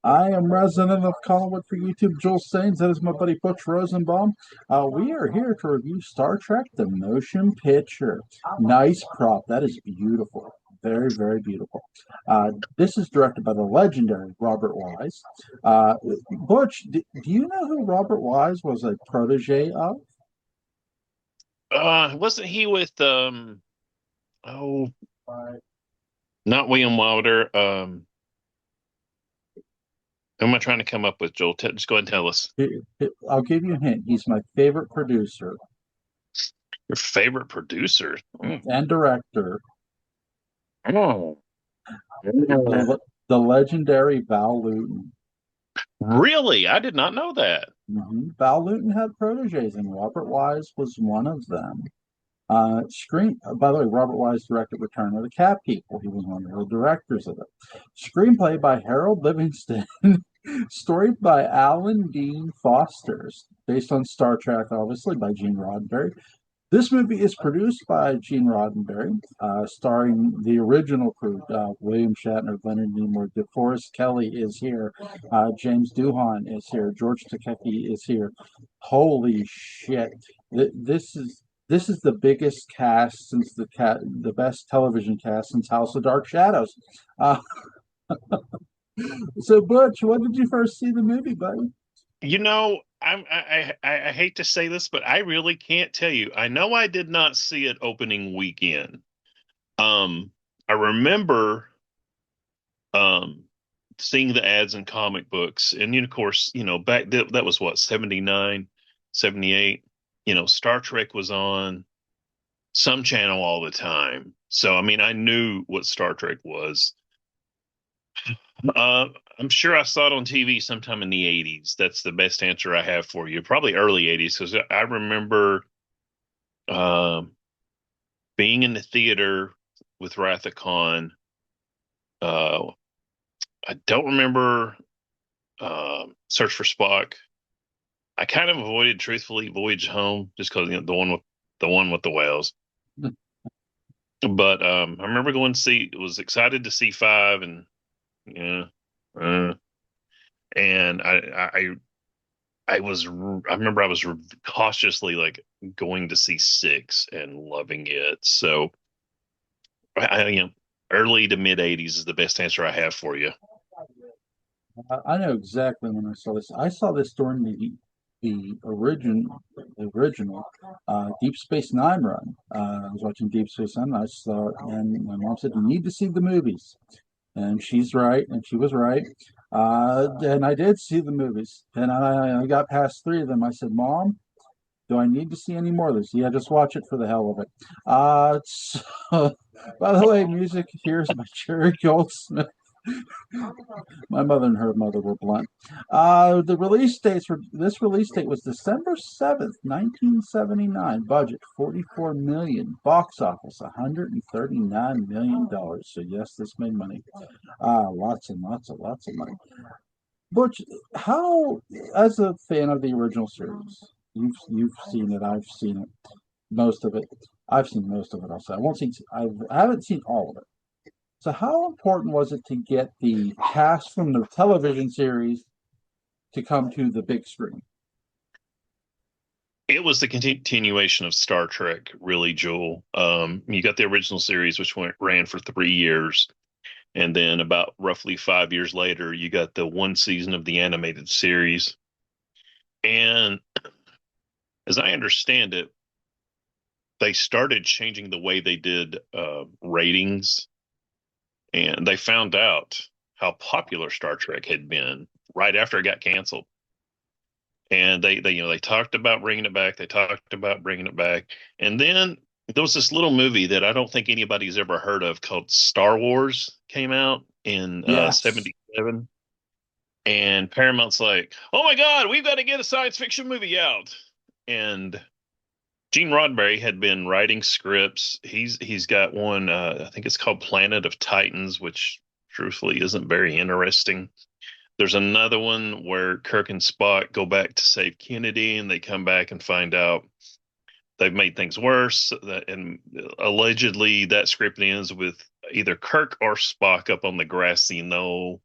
I am resident of Collinwood for YouTube, Joel Staines. That is my buddy Butch Rosenbalm. We are here to review Star Trek The Motion Picture. Nice prop. That is beautiful. Very, very beautiful. This is directed by the legendary Robert Wise. Butch, do you know who Robert Wise was a protege of? Wasn't he with oh, not William Wilder? Who am I trying to come up with, Joel? Just go ahead and tell us. I'll give you a hint. He's my favorite producer Your favorite producer. and director, Oh. the, the legendary Val Lewton. Really? I did not know that. Val Lewton had proteges, and Robert Wise was one of them. By the way, Robert Wise directed Return of the Cat People. He was one of the directors of it. Screenplay by Harold Livingston. Story by Alan Dean Foster, based on Star Trek, obviously, by Gene Roddenberry. This movie is produced by Gene Roddenberry, starring the original crew: William Shatner, Leonard Nimoy, DeForest Kelly is here, James Doohan is here, George Takei is here. Holy shit! This is the biggest cast since the best television cast since House of Dark Shadows. Uh, so, Butch, when did you first see the movie, buddy? I hate to say this, but I really can't tell you. I know I did not see it opening weekend. I remember um seeing the ads in comic books, and of course, back that was what, 79, 78. Star Trek was on some channel all the time. So I mean, I knew what Star Trek was. Uh, I'm sure I saw it on TV sometime in the 80s. That's the best answer I have for you. Probably early 80s, because I remember um, being in the theater with Wrath of Khan. Uh, I don't remember Search for Spock. I kind of avoided, truthfully, Voyage Home, just because the one with the whales. But I remember going to see. Was excited to see five, and yeah, uh, and I remember I was cautiously like going to see six and loving it. So early to mid 80s is the best answer I have for you. I know exactly when I saw this. I saw this during the original Deep Space Nine run. I was watching Deep Space Nine. I saw it, and my mom said, "You need to see the movies," and she's right, and she was right. And I did see the movies, and I got past three of them. I said, "Mom, do I need to see any more of this?" Yeah, just watch it for the hell of it. So, by the way, music here is by Jerry Goldsmith. My mother and her mother were blunt. The release dates for this release date was December 7th, 1979. Budget 44 million. Box office $139 million. So yes, this made money. Lots and lots of money. Butch, how, as a fan of the original series, you've seen it, I've seen it, most of it. I've seen most of it. Also, I haven't seen all of it. So, how important was it to get the cast from the television series to come to the big screen? It was the continuation of Star Trek, really, Joel. You got the original series, which ran for 3 years. And then about roughly 5 years later, you got the one season of the animated series. And as I understand it, they started changing the way they did ratings, and they found out how popular Star Trek had been right after it got canceled. And they talked about bringing it back. They talked about bringing it back, and then there was this little movie that I don't think anybody's ever heard of called Star Wars, came out in Yes. '77. And Paramount's like, "Oh my God, we've got to get a science fiction movie out." And Gene Roddenberry had been writing scripts. He's got one. I think it's called Planet of Titans, which truthfully isn't very interesting. There's another one where Kirk and Spock go back to save Kennedy, and they come back and find out they've made things worse. And allegedly, that script ends with either Kirk or Spock up on the grassy knoll.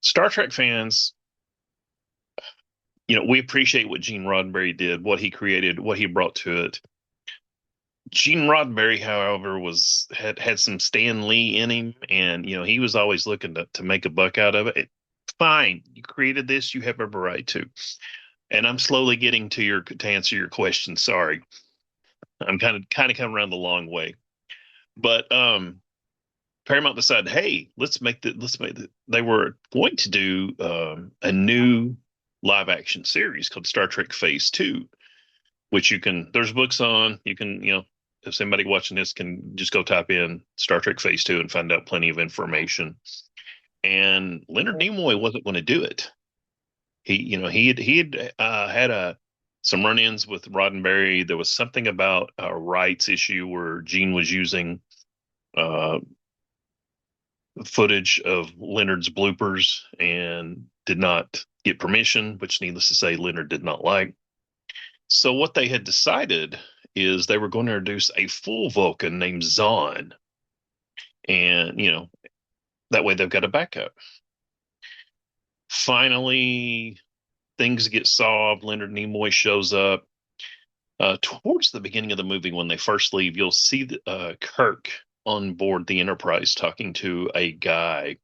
Star Trek fans, we appreciate what Gene Roddenberry did, what he created, what he brought to it. Gene Roddenberry, however, had some Stan Lee in him, and he was always looking to make a buck out of it. Fine, you created this, you have every right to. And I'm slowly getting to answer your question. Sorry, I'm kind of coming around the long way, but Paramount decided, hey, let's make the. They were going to do a new live action series called Star Trek Phase Two, which there's books on. You can, if somebody watching this can just go type in Star Trek Phase Two and find out plenty of information. And Leonard Nimoy wasn't going to do it. He had some run-ins with Roddenberry. There was something about a rights issue where Gene was using uh, footage of Leonard's bloopers and did not get permission, which needless to say, Leonard did not like. So what they had decided is they were going to introduce a full Vulcan named Zahn, and that way they've got a backup. Finally, things get solved. Leonard Nimoy shows up. Towards the beginning of the movie, when they first leave, you'll see Kirk on board the Enterprise talking to a guy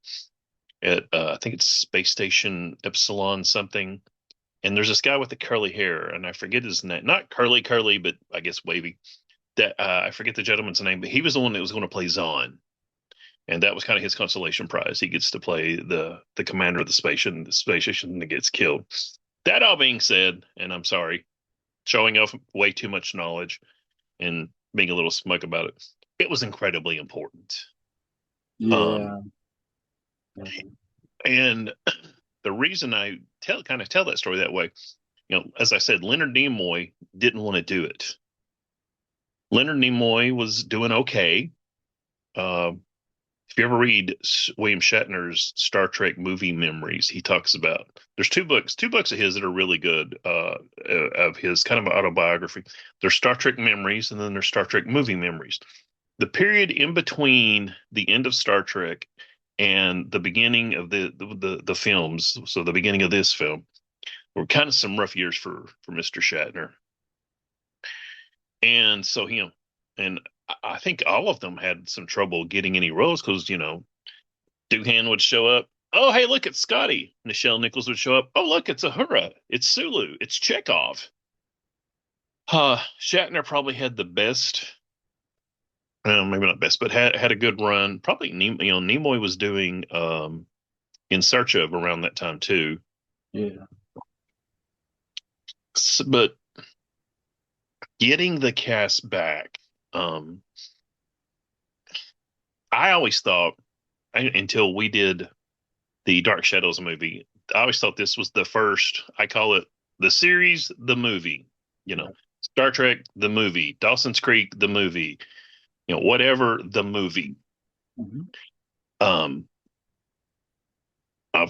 at I think it's Space Station Epsilon something. And there's this guy with the curly hair, and I forget his name. Not curly, but I guess wavy. That I forget the gentleman's name, but he was the one that was going to play Zahn, and that was kind of his consolation prize. He gets to play the commander of the space station that gets killed. That all being said, and I'm sorry, showing off way too much knowledge and being a little smug about it, it was incredibly important. Um, Yeah. and the reason I kind of tell that story that way, as I said, Leonard Nimoy didn't want to do it. Leonard Nimoy was doing okay. Uh, if you ever read William Shatner's Star Trek movie memories, he talks about there's two books of his that are really good, of his kind of autobiography. There's Star Trek memories, and then there's Star Trek movie memories. The period in between the end of Star Trek and the beginning of the films, so the beginning of this film, were kind of some rough years for Mr. Shatner. And so, and I think all of them had some trouble getting any roles because, Doohan would show up. Oh, hey, look, it's Scotty. Nichelle Nichols would show up. Oh, look, it's Uhura. It's Sulu. It's Chekhov. Shatner probably had the best, maybe not best, but had a good run. Probably, Nimoy was doing In Search of around that time too. Yeah. But getting the cast back, I always thought until we did the Dark Shadows movie, I always thought this was the first. I call it the series, the movie. Right. Star Trek, the movie, Dawson's Creek, the movie. Whatever the movie. Mhm. Um, I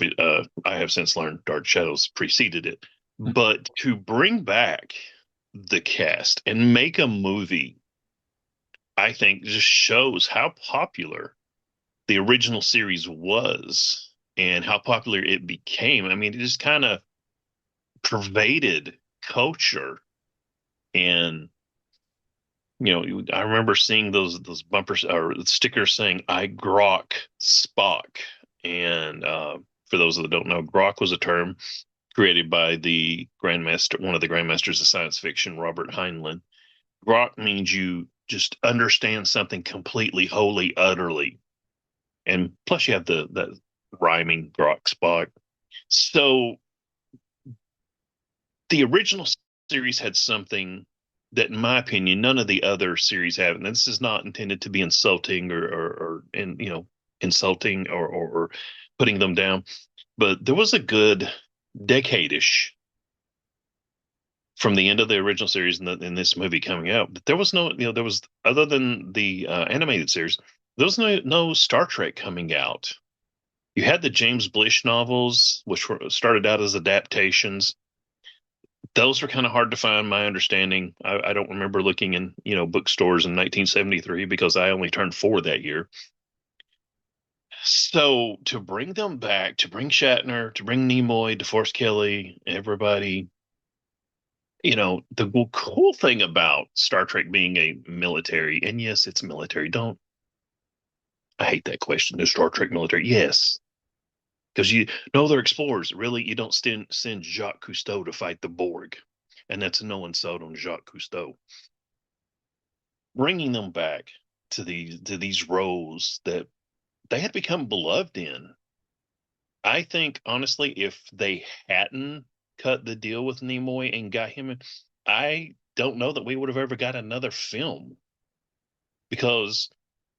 have since learned Dark Shadows preceded it, but to bring back the cast and make a movie, I think just shows how popular the original series was and how popular it became. I mean, it just kind of pervaded culture. And, I remember seeing those bumpers or stickers saying, I grok Spock. And for those that don't know, grok was a term created by the Grandmaster, one of the Grandmasters of science fiction, Robert Heinlein. Grok means you just understand something completely, wholly, utterly. And plus you have the rhyming grok Spock. So the original series had something that, in my opinion, none of the other series have. And this is not intended to be insulting or insulting or putting them down. But there was a good decade-ish from the end of the original series in this movie coming out. But there was no, there was other than the animated series, there was no Star Trek coming out. You had the James Blish novels, which started out as adaptations. those were kind of hard to find. My understanding, I don't remember looking in bookstores in 1973 because I only turned 4 that year. So to bring them back, to bring Shatner, to bring Nimoy, DeForest Kelly, everybody, the cool thing about Star Trek being a military, and yes, it's military. Don't I hate that question? Is Star Trek military? Yes, because you know they're explorers. Really, you don't send Jacques Cousteau to fight the Borg, and that's a no insult on Jacques Cousteau. Bringing them back to these roles that they had become beloved in. I think honestly, if they hadn't cut the deal with Nimoy and got him, I don't know that we would have ever got another film because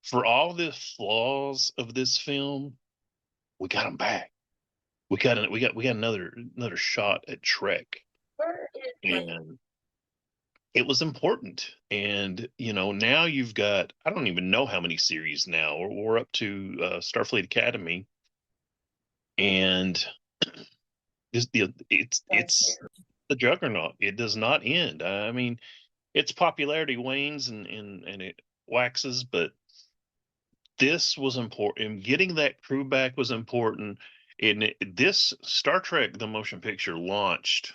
for all the flaws of this film, we got him back. We got another shot at Trek, and it was important. And now you've got I don't even know how many series now. We're up to Starfleet Academy, and it's the juggernaut. It does not end. I mean, its popularity wanes and it waxes, but this was important. Getting that crew back was important. And this Star Trek, the motion picture, launched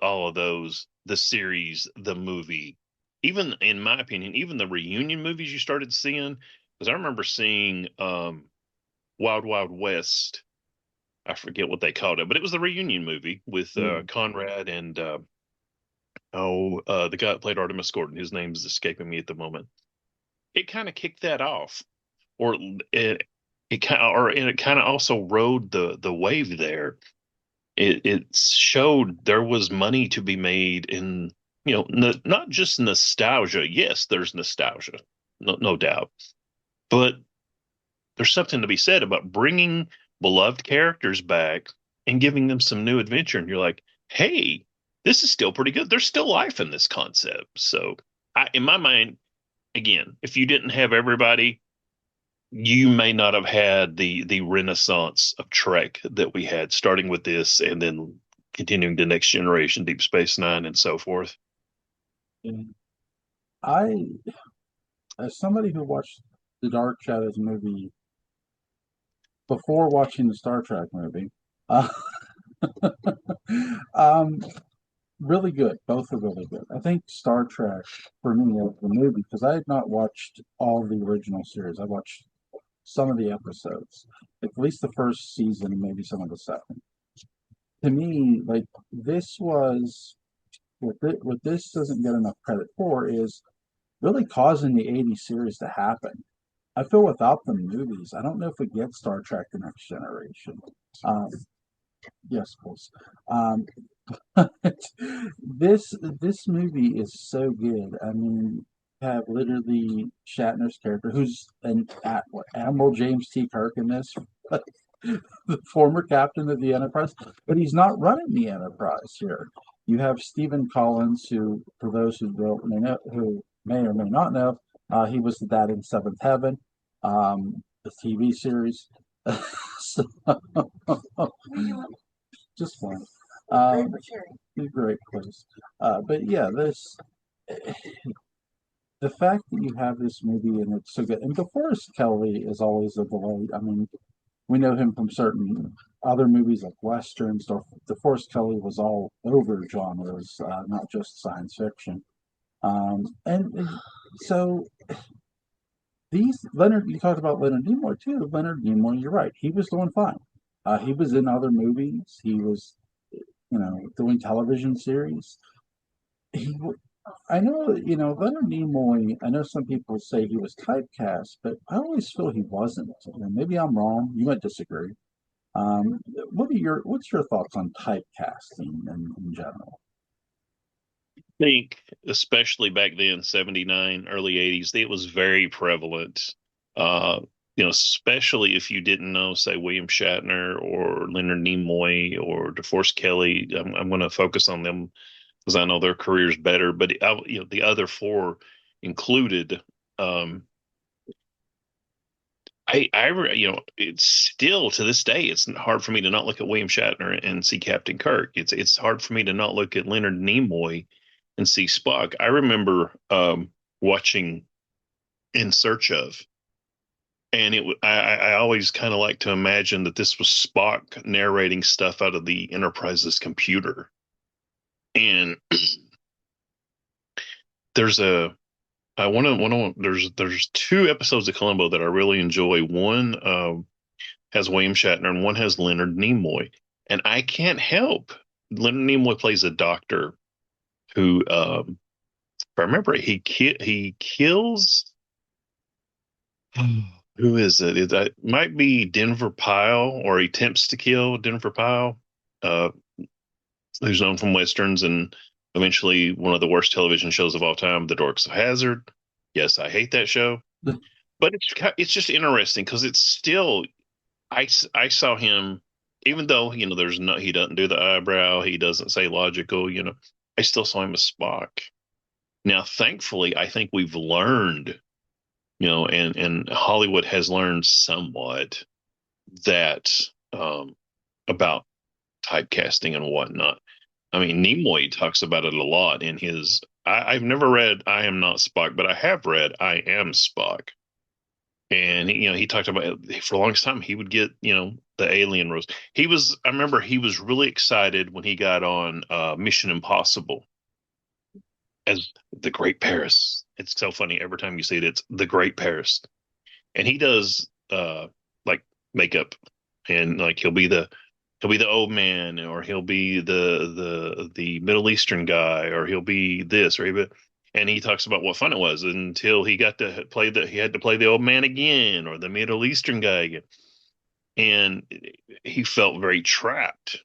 all of those, the series, the movie. Even in my opinion, even the reunion movies you started seeing, because I remember seeing Wild Wild West. I forget what they called it, but it was the reunion movie with Yeah. Conrad and the guy that played Artemis Gordon. His name is escaping me at the moment. It kind of kicked that off, or it kind of also rode the wave there. It showed there was money to be made in not just nostalgia. Yes, there's nostalgia, no doubt, but there's something to be said about bringing beloved characters back and giving them some new adventure. And you're like, hey, this is still pretty good. There's still life in this concept. So, in my mind, again, if you didn't have everybody, you may not have had the renaissance of Trek that we had, starting with this and then continuing to Next Generation, Deep Space Nine, and so forth. And I, as somebody who watched the Dark Shadows movie before watching the Star Trek movie, uh, um, really good. Both are really good. I think Star Trek for me of the movie because I had not watched all the original series. I watched some of the episodes, at least the first season and maybe some of the second. To me, like this was what this doesn't get enough credit for is really causing the '80s series to happen. I feel without the movies, I don't know if we get Star Trek: The Next Generation. Um, yes, please. Um, this movie is so good. I mean, you have literally Shatner's character, who's an Admiral James T. Kirk in this, the former captain of the Enterprise, but he's not running the Enterprise here. You have Stephen Collins, who, for those who may or may not know, he was the dad in Seventh Heaven, the TV series. So, just one. Great place. But yeah, this the fact that you have this movie and it's so good, and DeForest Kelly is always a delight. I mean, we know him from certain other movies like westerns. DeForest Kelly was all over genres, not just science fiction. And so these Leonard, you talked about Leonard Nimoy too. Leonard Nimoy, you're right. He was doing fine. He was in other movies. He was, doing television series. He, I know, Leonard Nimoy. I know some people say he was typecast, but I always feel he wasn't. Maybe I'm wrong. You might disagree. What's your thoughts on typecasting in general? Think, especially back then, 79, early 80s, it was very prevalent. Uh, especially if you didn't know, say, William Shatner or Leonard Nimoy or DeForest Kelly. I'm going to focus on them because I know their careers better. But the other four included. Um, it's still to this day, it's hard for me to not look at William Shatner and see Captain Kirk. It's hard for me to not look at Leonard Nimoy and see Spock. I remember watching In Search of, and I always kind of like to imagine that this was Spock narrating stuff out of the Enterprise's computer. And there's a I want to there's two episodes of Columbo that I really enjoy. One has William Shatner and one has Leonard Nimoy. And I can't help. Leonard Nimoy plays a doctor who, if I remember, he kills. Who is it? It might be Denver Pyle, or he attempts to kill Denver Pyle, uh, who's known from westerns and eventually one of the worst television shows of all time, The Dorks of Hazzard. Yes, I hate that show, but it's just interesting because it's still I saw him, even though there's no he doesn't do the eyebrow, he doesn't say logical, I still saw him as Spock. Now, thankfully, I think we've learned, and Hollywood has learned somewhat that about typecasting and whatnot. I mean, Nimoy talks about it a lot in his. I've never read I Am Not Spock, but I have read I Am Spock. And he talked about for the longest time he would get the alien roles. I remember he was really excited when he got on Mission Impossible as the Great Paris. It's so funny every time you see it, it's the Great Paris, and he does like makeup, and like he'll be the old man, or he'll be the Middle Eastern guy, or he'll be this, or and he talks about what fun it was until he got to play he had to play the old man again, or the Middle Eastern guy again, and he felt very trapped.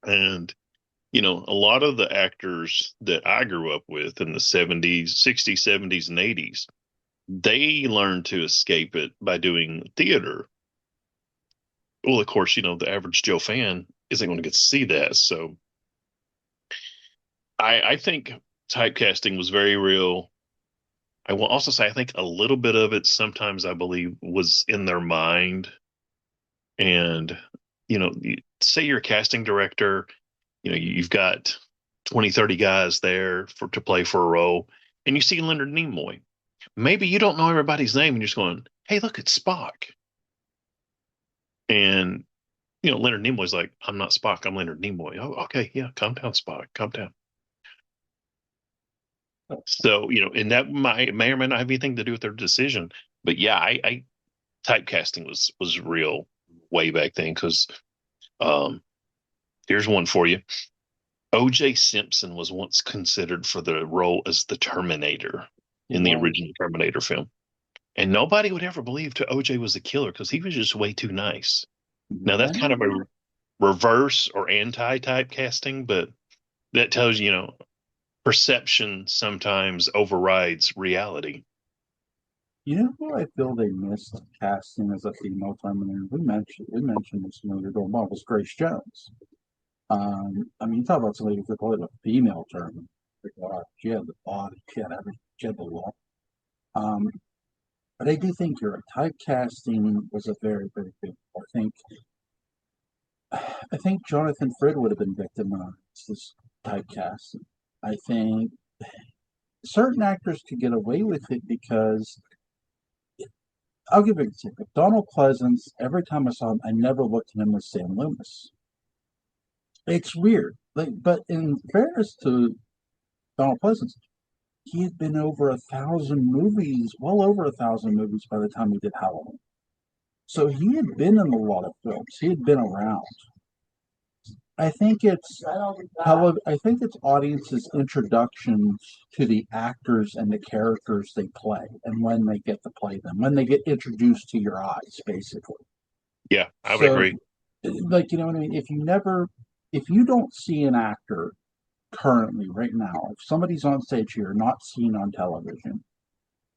And a lot of the actors that I grew up with in the 70s, 60s, 70s, and 80s, they learned to escape it by doing theater. Well, of course, the average Joe fan isn't going to get to see that. So I think typecasting was very real. I will also say I think a little bit of it sometimes I believe was in their mind. And, say you're a casting director, you've got 20, 30 guys there to play for a role, and you see Leonard Nimoy. Maybe you don't know everybody's name and you're just going, hey, look, it's Spock. And Leonard Nimoy's like, I'm not Spock, I'm Leonard Nimoy. Oh, okay, yeah, calm down, Spock, calm down. So, and that may or may not have anything to do with their decision. But yeah, I typecasting was real way back then because um, here's one for you. O.J. Simpson was once considered for the role as the Terminator in the Right. original Terminator film. And nobody would ever believe OJ was the killer because he was just way too nice. Now that's kind of a reverse or anti typecasting, but that tells perception sometimes overrides reality. You know who I feel they missed casting as a female Terminator? We mentioned this when we were doing was Grace Jones. I mean, you talk about somebody who could play a female Terminator. God, she had the body, she had everything, she had the look. Um, but I do think you're right. Typecasting was a very, very big. I think Jonathan Frid would have been victimized this typecasting. I think certain actors could get away with it because I'll give you an example. Donald Pleasance, every time I saw him, I never looked at him as Sam Loomis. It's weird. But in fairness to Donald Pleasance, he had been over 1,000 movies, well over 1,000 movies by the time he did Halloween. So he had been in a lot of films. He had been around. I think I think it's audiences' introductions to the actors and the characters they play, and when they get to play them, when they get introduced to your eyes, basically. Yeah, I would So, agree. like, you know what I mean? If you don't see an actor currently, right now, if somebody's on stage here, not seen on television,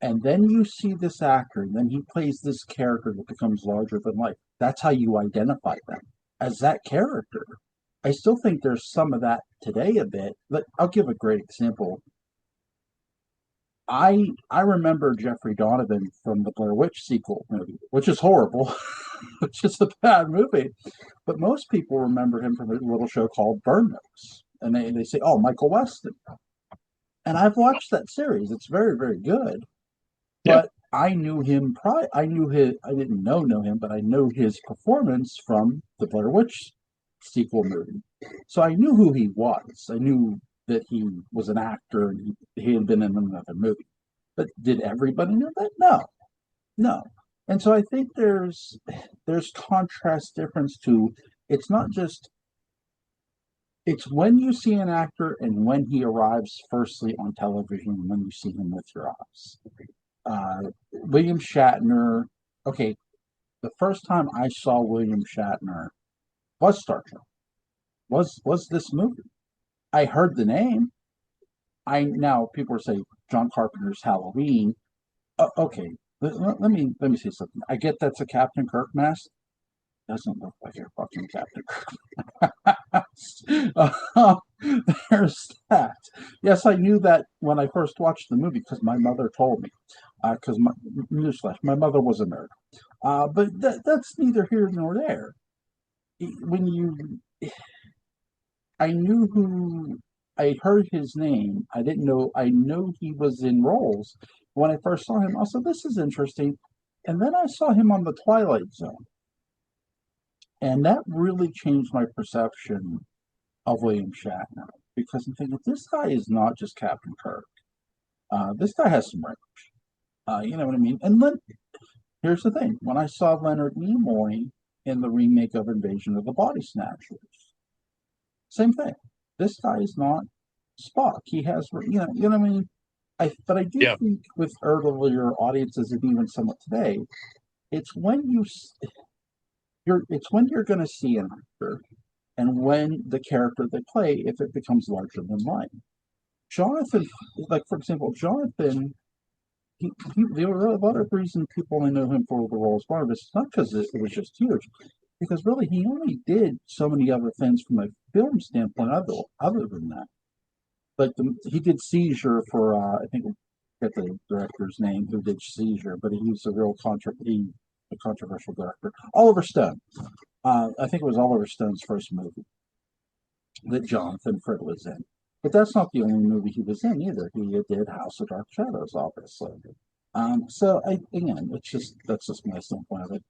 and then you see this actor, and then he plays this character that becomes larger than life, that's how you identify them as that character. I still think there's some of that today a bit, but I'll give a great example. I remember Jeffrey Donovan from the Blair Witch sequel movie, which is horrible, which is a bad movie. But most people remember him from a little show called Burn Notes, and they say, "Oh, Michael Weston." And I've watched that series; it's very very good. Yeah. But I knew him. I knew his. I didn't know him, but I know his performance from the Blair Witch sequel movie. So I knew who he was. I knew that he was an actor and he had been in another movie. But did everybody know that? No, no. And so I think there's contrast difference to it's not just it's when you see an actor and when he arrives firstly on television and when you see him with your eyes. William Shatner. Okay, the first time I saw William Shatner was Star Trek. Was this movie? I heard the name. I now people are saying John Carpenter's Halloween. Okay, let me say something. I get that's a Captain Kirk mask. Doesn't look like a fucking Captain Kirk. There's that. Yes, I knew that when I first watched the movie because my mother told me. Because newsflash, my mother was a nerd. But that's neither here nor there. When you, I knew who, I heard his name. I didn't know. I knew he was in roles when I first saw him. Also, this is interesting. And then I saw him on the Twilight Zone, and that really changed my perception of William Shatner because I'm thinking this guy is not just Captain Kirk. This guy has some range. You know what I mean? And then here's the thing: when I saw Leonard Nimoy in the remake of Invasion of the Body Snatchers, same thing. This guy is not Spock. He has, you know what I mean. But I do Yeah. think with earlier audiences and even somewhat today, it's when it's when you're going to see an actor and when the character they play, if it becomes larger than life. Jonathan, like for example, Jonathan, the other reason people only know him for the role as Barnabas is not because it was just huge, because really he only did so many other things from a film standpoint other than that. Like he did Seizure for I think I forget the director's name who did Seizure, but he was a controversial director. Oliver Stone. I think it was Oliver Stone's first movie that Jonathan Frid was in. But that's not the only movie he was in either. He did House of Dark Shadows, obviously. Again, it's just that's just my standpoint of it.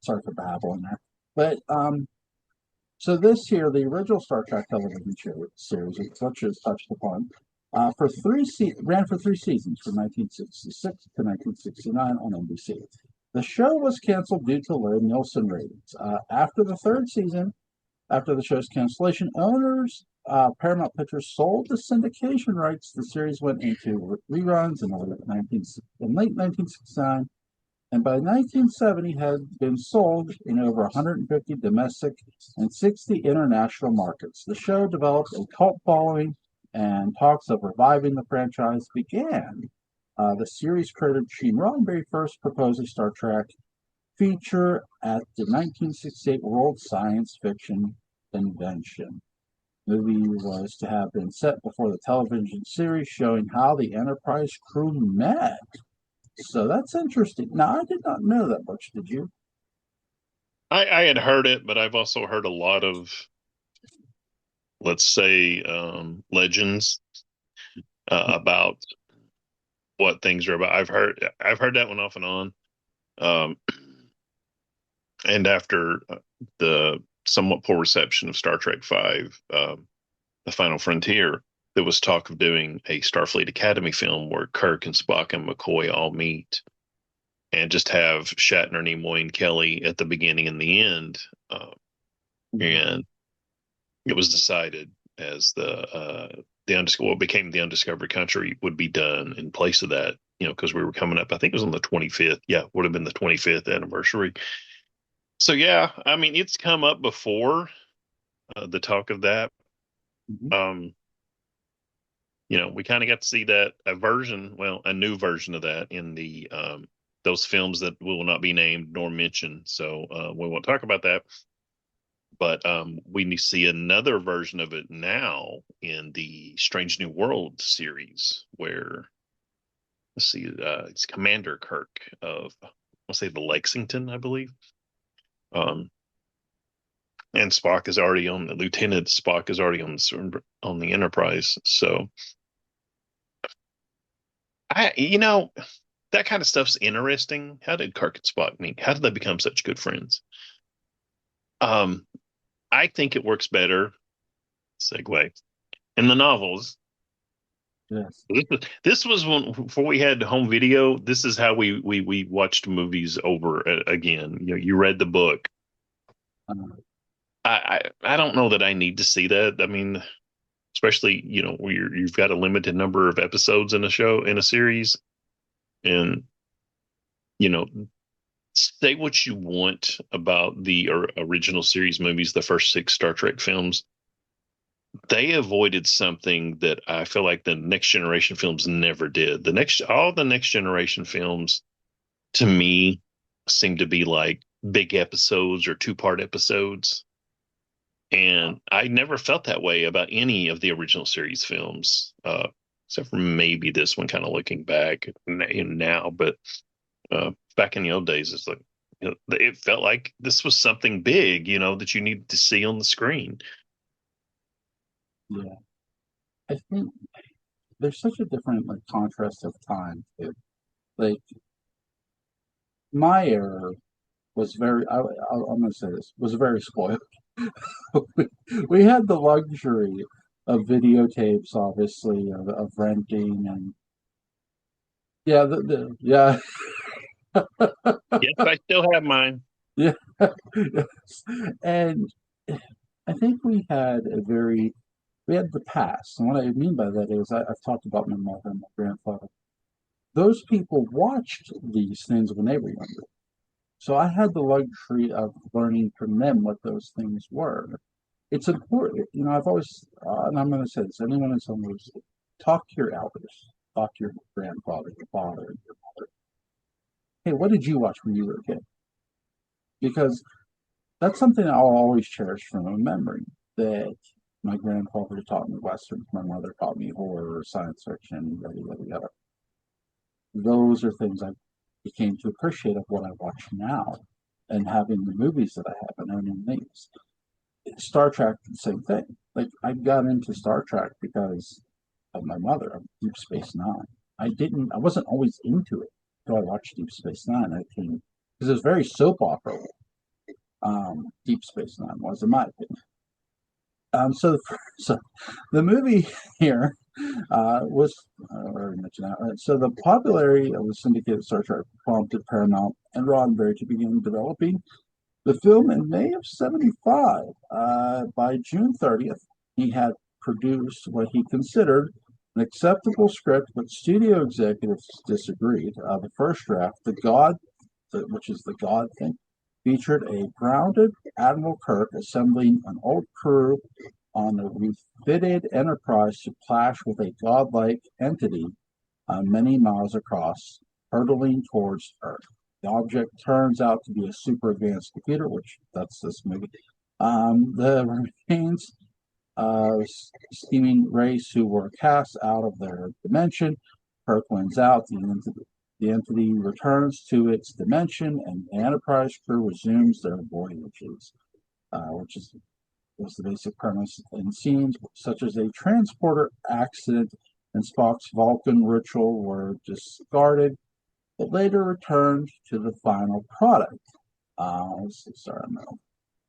Sorry for babbling there, but so this here, the original Star Trek television series, which Butch has touched upon, ran for 3 seasons from 1966 to 1969 on NBC. The show was canceled due to low Nielsen ratings. After the show's cancellation, owners Paramount Pictures sold the syndication rights. The series went into reruns in late 1969 and by 1970 had been sold in over 150 domestic and 60 international markets. The show developed a cult following, and talks of reviving the franchise began. The series creator Gene Roddenberry first proposed a Star Trek feature at the 1968 World Science Fiction Convention. The movie was to have been set before the television series showing how the Enterprise crew met. So that's interesting. Now, I did not know that much, did you? I had heard it, but I've also heard a lot of, let's say, legends about what things are about. I've heard that one off and on. Um, and after the somewhat poor reception of Star Trek Five, The Final Frontier, there was talk of doing a Starfleet Academy film where Kirk and Spock and McCoy all meet and just have Shatner, Nimoy, and Kelly at the beginning and the end. And it was decided as what became the Undiscovered Country would be done in place of that. Because we were coming up, I think it was on the 25th. Yeah, would have been the 25th anniversary. So yeah, I mean, it's come up before the talk of that. Mhm. Um, we kind of got to see that a new version of that in the those films that will not be named nor mentioned. So we won't talk about that. But we need to see another version of it now in the Strange New World series, where let's see, it's Commander Kirk of, I'll say the Lexington, I believe. Um, and Spock is already on the Lieutenant Spock is already on the Enterprise. So that kind of stuff's interesting. How did Kirk and Spock meet? How did they become such good friends? Um, I think it works better. Segue in the novels. Yes. This was when before we had home video. This is how we watched movies over again. You read the book. Uh, I don't know that I need to see that. I mean, especially where you've got a limited number of episodes in a show in a series, and you know say what you want about the original series movies, the first six Star Trek films. They avoided something that I feel like the next generation films never did. All the next generation films to me seem to be like big episodes or two-part episodes. And I never felt that way about any of the original series films, except for maybe this one, kind of looking back now. But back in the old days, it's like it felt like this was something big, that you needed to see on the screen. yeah. I think there's such a different like contrast of time. Like my era was very. I'm going to say this was very spoiled. we, we had the luxury of videotapes, obviously, of renting and yeah, yeah, Yes, I still have mine. yeah, yes. And I think we had the past. And what I mean by that is I've talked about my mother and my grandfather. Those people watched these things when they were younger. So I had the luxury of learning from them what those things were. It's important, I've always, and I'm going to say this, anyone in some ways, talk to your elders, talk to your grandfather, your father, your mother. Hey, what did you watch when you were a kid? Because that's something I'll always cherish from a memory that my grandfather taught me Westerns, my mother taught me horror, science fiction, yada, yada, yada. Those are things I became to appreciate of what I watch now and having the movies that I have and owning these. Star Trek, the same thing. Like I got into Star Trek because of my mother, of Deep Space Nine. I wasn't always into it until I watched Deep Space Nine. I came because it was very soap opera. Deep Space Nine was, in my opinion. So the movie here was I already mentioned that. Right? So the popularity of the syndicated Star Trek prompted Paramount and Roddenberry to begin developing the film in May of '75. By June 30th, he had produced what he considered an acceptable script, but studio executives disagreed. The first draft, which is the God thing, featured a grounded Admiral Kirk assembling an old crew on a refitted Enterprise to clash with a godlike entity many miles across, hurtling towards Earth. The object turns out to be a super advanced computer, which that's this movie. The remains scheming race who were cast out of their dimension. Kirk wins out. The entity returns to its dimension, and the Enterprise crew resumes their voyages, which was the basic premise. In scenes such as a transporter accident and Spock's Vulcan ritual were discarded, but later returned to the final product. Let's see, sorry, no.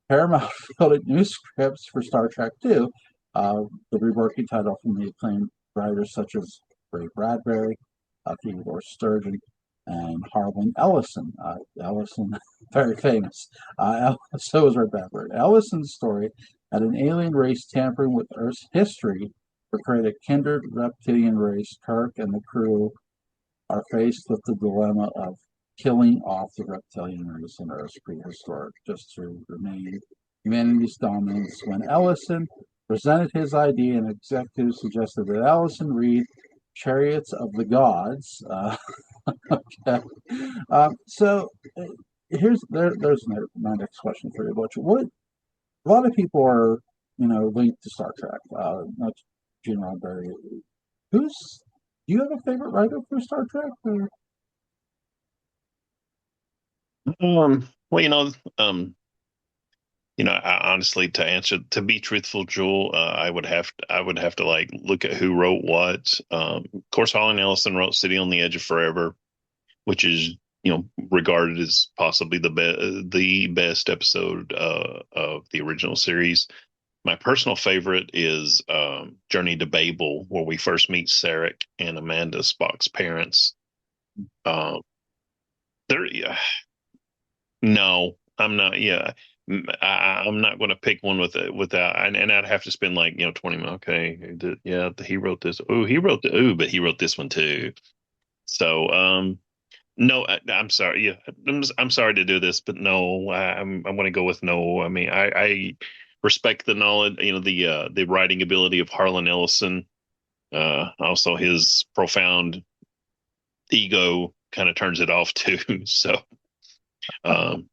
Paramount fielded new scripts for Star Trek II, the reworking title from the acclaimed writers such as Ray Bradbury, Theodore Sturgeon, and Harlan Ellison. Ellison, very famous. So was Ray Bradbury. Ellison's story had an alien race tampering with Earth's history portrayed a kindred reptilian race. Kirk and the crew are faced with the dilemma of killing off the reptilian race in Earth's prehistoric just to remain humanity's dominance. When Ellison presented his idea, an executive suggested that Ellison read Chariots of the Gods. Okay. So there's my next question for you, Butch. What a lot of people are linked to Star Trek, not Gene Roddenberry. Who's Do you have a favorite writer for Star Trek? Or... Well, honestly, to be truthful, Joel, I would have to like look at who wrote what. Of course, Holland Ellison wrote "City on the Edge of Forever," which is regarded as possibly the best episode of the original series. My personal favorite is Journey to Babel, where we first meet Sarek and Amanda, Spock's parents. Um, yeah, no, I'm not. Yeah, I'm not going to pick one without, and I'd have to spend like 20 minutes. Okay, yeah, he wrote this. Oh, he wrote but he wrote this one too. So, no, I'm sorry. Yeah, I'm sorry to do this, but no, I'm going to go with no. I mean, I respect the knowledge, the writing ability of Harlan Ellison. Also, his profound ego kind of turns it off too. So, um,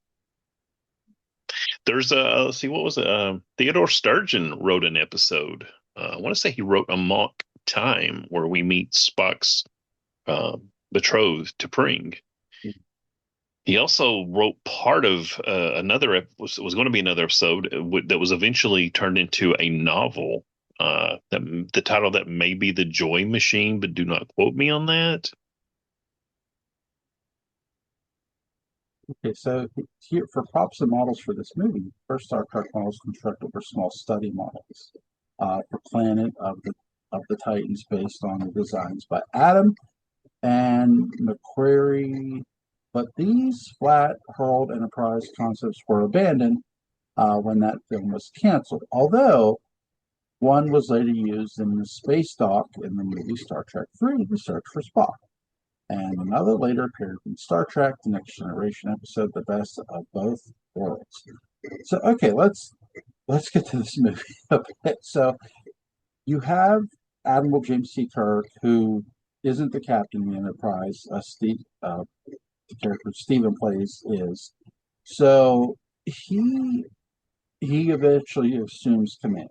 there's a let's see, what was it? Theodore Sturgeon wrote an episode. I want to say he wrote a mock time where we meet Spock's betrothed to Pring. He also wrote part of was going to be another episode that was eventually turned into a novel. The title that may be The Joy Machine, but do not quote me on that. Okay, so here for props and models for this movie, first Star Trek models constructed were small study models for Planet of the Titans based on the designs by Adam and McQuarrie. But these flat hurled Enterprise concepts were abandoned when that film was canceled. Although one was later used in the space dock in the movie Star Trek III: The Search for Spock, and another later appeared in Star Trek: The Next Generation episode "The Best of Both Worlds." So, okay, let's get to this movie. Okay, so you have Admiral James T. Kirk, who isn't the captain of the Enterprise. The character Stephen plays is. So he eventually assumes command.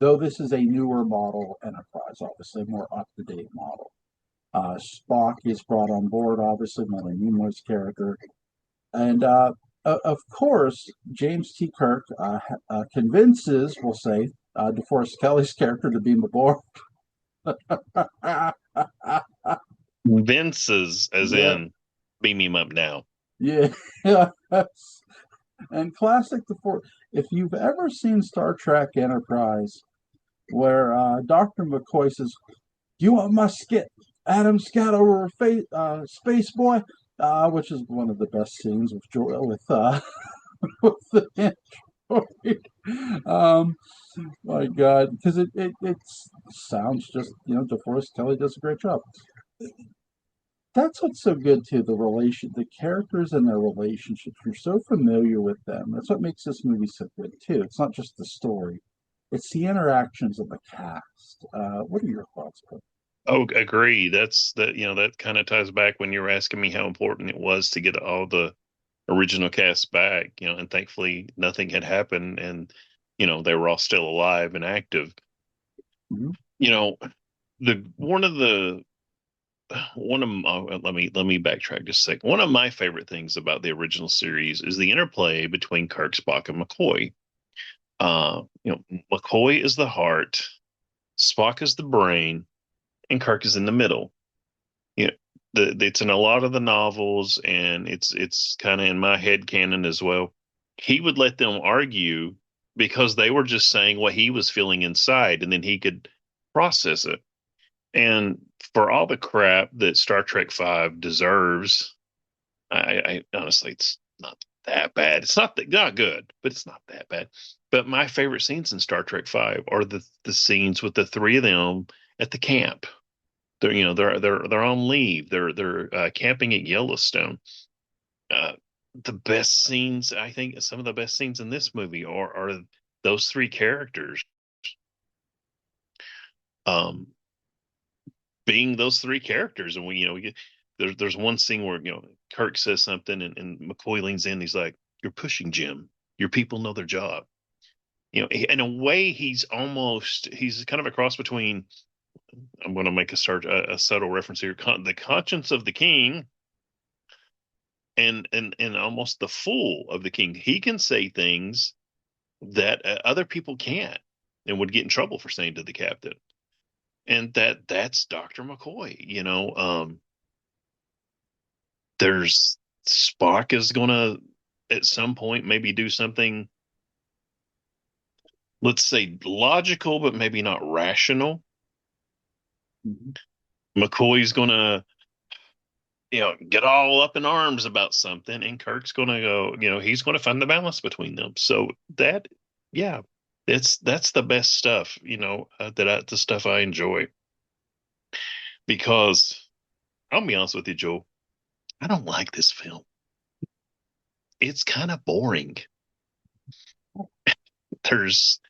Though this is a newer model Enterprise, obviously a more up to date model. Spock is brought on board, obviously, not a Nimoy's character. And of course, James T. Kirk convinces, we'll say, DeForest Kelly's character to beam aboard. Vince's, as Yeah, in, beam him up now. yeah. And classic DeForest. If you've ever seen Star Trek Enterprise, where Dr. McCoy says, "You want my skit? Adam scat over Space Boy," which is one of the best scenes with with the Android. My God, because it sounds just DeForest Kelly does a great job. That's what's so good too, the characters and their relationships. You're so familiar with them. That's what makes this movie so good too. It's not just the story; it's the interactions of the cast. What are your thoughts, Chris? Oh, agree. That kind of ties back when you were asking me how important it was to get all the original cast back, and thankfully nothing had happened, and they were all still alive and active. Mhm. You know, the one of my, let me backtrack just a second. One of my favorite things about the original series is the interplay between Kirk, Spock, and McCoy. McCoy is the heart, Spock is the brain, and Kirk is in the middle. You know, it's in a lot of the novels, and it's kind of in my head canon as well. He would let them argue because they were just saying what he was feeling inside, and then he could process it. And for all the crap that Star Trek Five deserves, I honestly, it's not that bad. It's not good, but it's not that bad. But my favorite scenes in Star Trek Five are the scenes with the three of them at the camp. They're on leave. They're camping at Yellowstone. Uh, the best scenes, I think, some of the best scenes in this movie are those three characters. Um, being those three characters. And we get there's one scene where Kirk says something, and McCoy leans in. He's like, "You're pushing Jim. Your people know their job." In a way, he's kind of a cross between I'm going to make a subtle reference here. The conscience of the king, and almost the fool of the king. He can say things that other people can't, and would get in trouble for saying to the captain. And that's Dr. McCoy. There's Spock is gonna at some point maybe do something, let's say logical, but maybe not rational. Mhm. McCoy's gonna, get all up in arms about something, and Kirk's gonna go, he's gonna find the balance between them. So that, yeah, that's the best stuff, the stuff I enjoy because I'll be honest with you, Joel, I don't like this film. It's kind of boring. There's,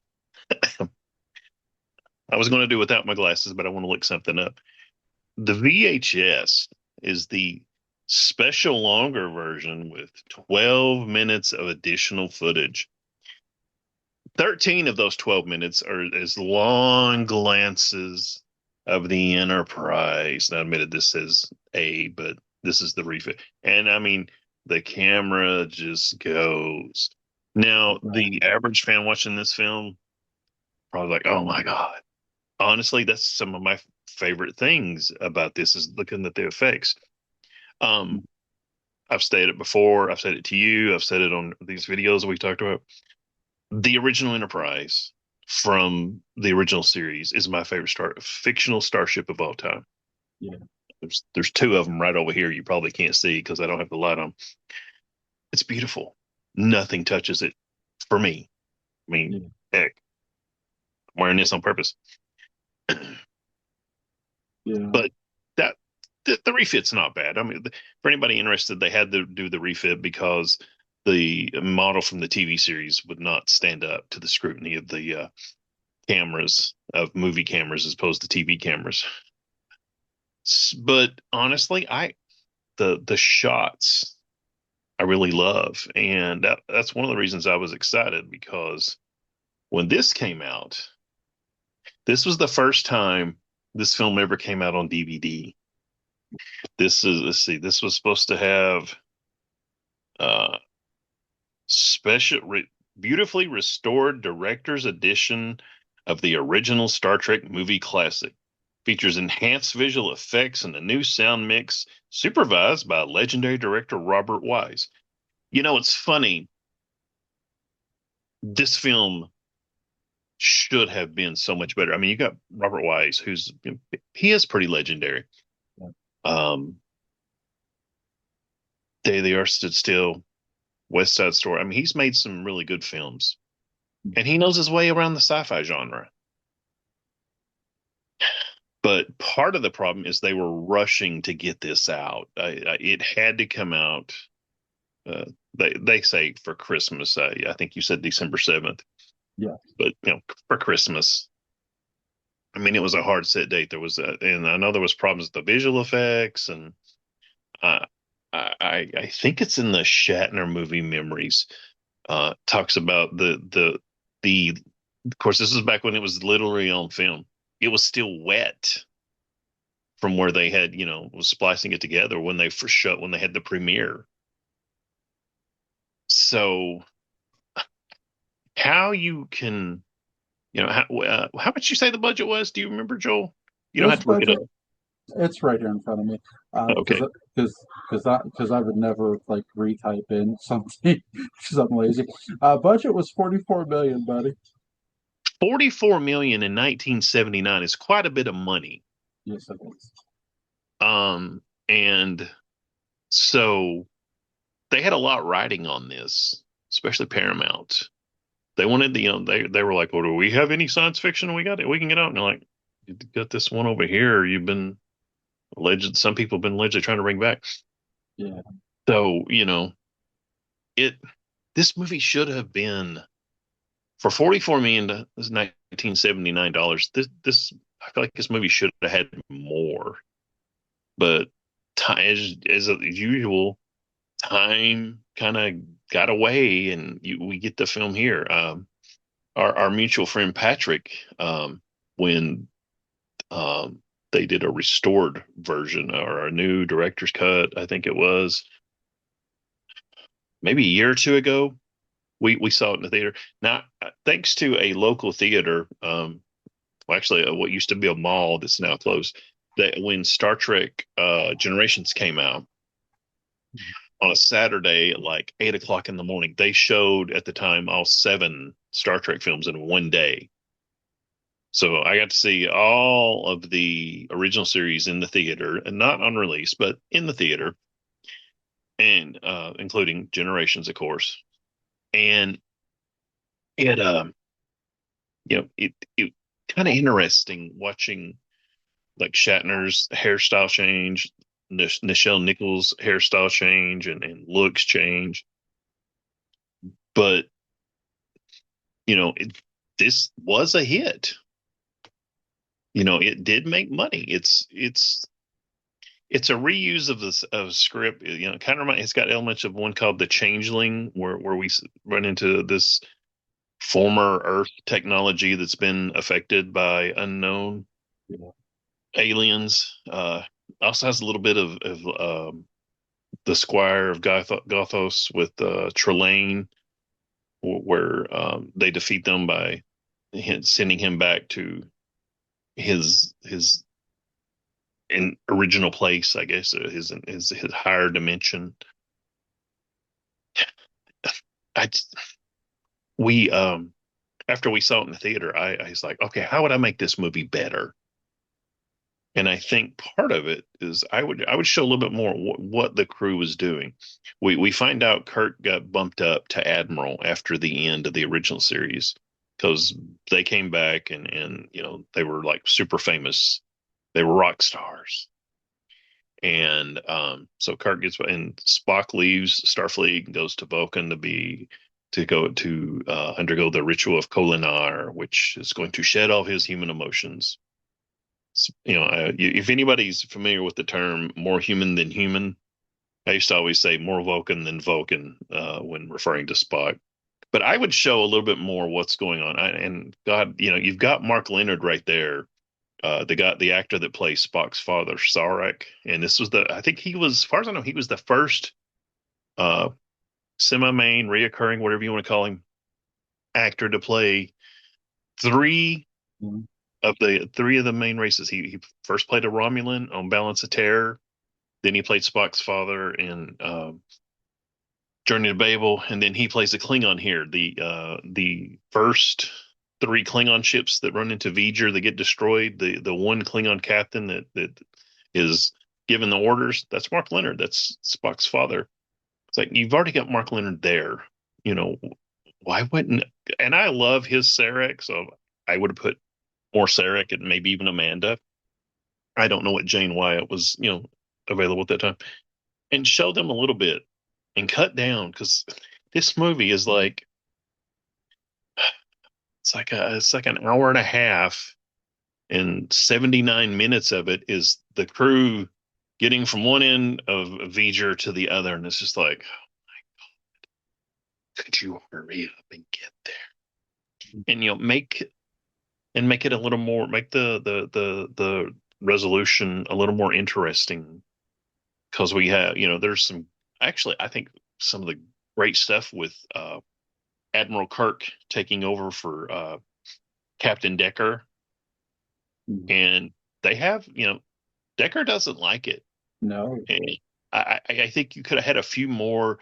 I was going to do without my glasses, but I want to look something up. The VHS is the special longer version with 12 minutes of additional footage. 13 of those 12 minutes are as long glances of the Enterprise. Now, admitted this says A, but this is the refit. And I mean, the camera just goes. Now, Right. the average fan watching this film probably like, oh my God. Honestly, that's some of my favorite things about this is looking at the effects. Um, I've stated it before. I've said it to you. I've said it on these videos we talked about. The original Enterprise from the original series is my favorite fictional starship of all time. Yeah. There's two of them right over here. You probably can't see because I don't have the light on. It's beautiful. Nothing touches it for me. I mean, Yeah. heck, I'm wearing this on purpose. Yeah. But that the refit's not bad. I mean, for anybody interested, they had to do the refit because the model from the TV series would not stand up to the scrutiny of the cameras of movie cameras as opposed to TV cameras. But honestly, the shots I really love, and that's one of the reasons I was excited because when this came out, this was the first time this film ever came out on DVD. Let's see, this was supposed to have uh special beautifully restored director's edition of the original Star Trek movie classic. Features enhanced visual effects and a new sound mix supervised by legendary director Robert Wise. It's funny. This film should have been so much better. I mean, you got Robert Wise, he is pretty legendary. Yeah. Um, They Are Stood Still, West Side Story. I mean, he's made some really good films, and he knows his way around the sci-fi genre. But part of the problem is they were rushing to get this out. It had to come out. Uh, they say for Christmas. I think you said December 7th, Yeah. but for Christmas. I mean, it was a hard set date. And I know there was problems with the visual effects, and uh, I think it's in the Shatner movie Memories. Talks about the. Of course, this is back when it was literally on film. It was still wet from where they had, was splicing it together when they first shot when they had the premiere. So how you can, how much you say the budget was? Do you remember, Joel? You don't have This to look it budget, up. it's right here in front of me. Because Okay, I would never like retype in something because I'm lazy. Budget was 44 million, buddy. 44 million in 1979 is quite a bit of money. Yes, it is. And so they had a lot riding on this, especially Paramount. They wanted, they were like, "Well, do we have any science fiction we got it? We can get out." And they're like, "You got this one over here. You've been alleged. Some people have been allegedly trying to bring back." Yeah. So, it this movie should have been for 44 million. This is $1979. This I feel like this movie should have had more, but as usual, time kind of got away, and we get the film here. Our mutual friend Patrick, when They did a restored version or a new director's cut. I think it was maybe a year or two ago. We saw it in the theater. Now, thanks to a local theater, well, actually, what used to be a mall that's now closed. That when Star Trek Generations came out on a Saturday at like 8 o'clock in the morning, they showed at the time all seven Star Trek films in one day. So I got to see all of the original series in the theater, and not on release, but in the theater, and including Generations, of course. And it, it kind of interesting watching like Shatner's hairstyle change, Nichelle Nichols' hairstyle change, and looks change. But this was a hit. It did make money. It's a reuse of this of script. Kind of it's got elements of one called The Changeling, where we run into this former Earth technology that's been affected by unknown Yeah. aliens. Also has a little bit of the Squire of Gothos with Trelane, where they defeat them by sending him back to his in original place, I guess, his higher dimension. I we After we saw it in the theater, I was like, okay, how would I make this movie better? And I think part of it is I would show a little bit more what the crew was doing. We find out Kirk got bumped up to Admiral after the end of the original series because they came back and they were like super famous. They were rock stars. And so Kirk gets and Spock leaves Starfleet and goes to Vulcan to go to undergo the ritual of Kolinar, which is going to shed all his human emotions. If anybody's familiar with the term "more human than human," I used to always say "more Vulcan than Vulcan" when referring to Spock. But I would show a little bit more what's going on. And God, you've got Mark Leonard right there, the actor that plays Spock's father, Sarek, and this was I think he was, as far as I know, he was the first uh, semi-main, reoccurring, whatever you want to call him, actor to play three Mhm. three of the main races. He first played a Romulan on Balance of Terror, then he played Spock's father in Journey to Babel, and then he plays a Klingon here. The first three Klingon ships that run into V'ger that get destroyed. The one Klingon captain that is given the orders. That's Mark Leonard. That's Spock's father. It's like you've already got Mark Leonard there. You know why wouldn't? And I love his Sarek, so I would have put more Sarek and maybe even Amanda. I don't know what Jane Wyatt was available at that time, and show them a little bit and cut down because this movie is like it's like an hour and a half, and 79 minutes of it is the crew getting from one end of V'ger to the other, and it's just like, could you hurry up and get there? And make it a little more, make the resolution a little more interesting because we have, there's some actually, I think some of the great stuff with Admiral Kirk taking over for Captain Decker, Mhm. and they have, Decker doesn't like it, No. and I think you could have had a few more,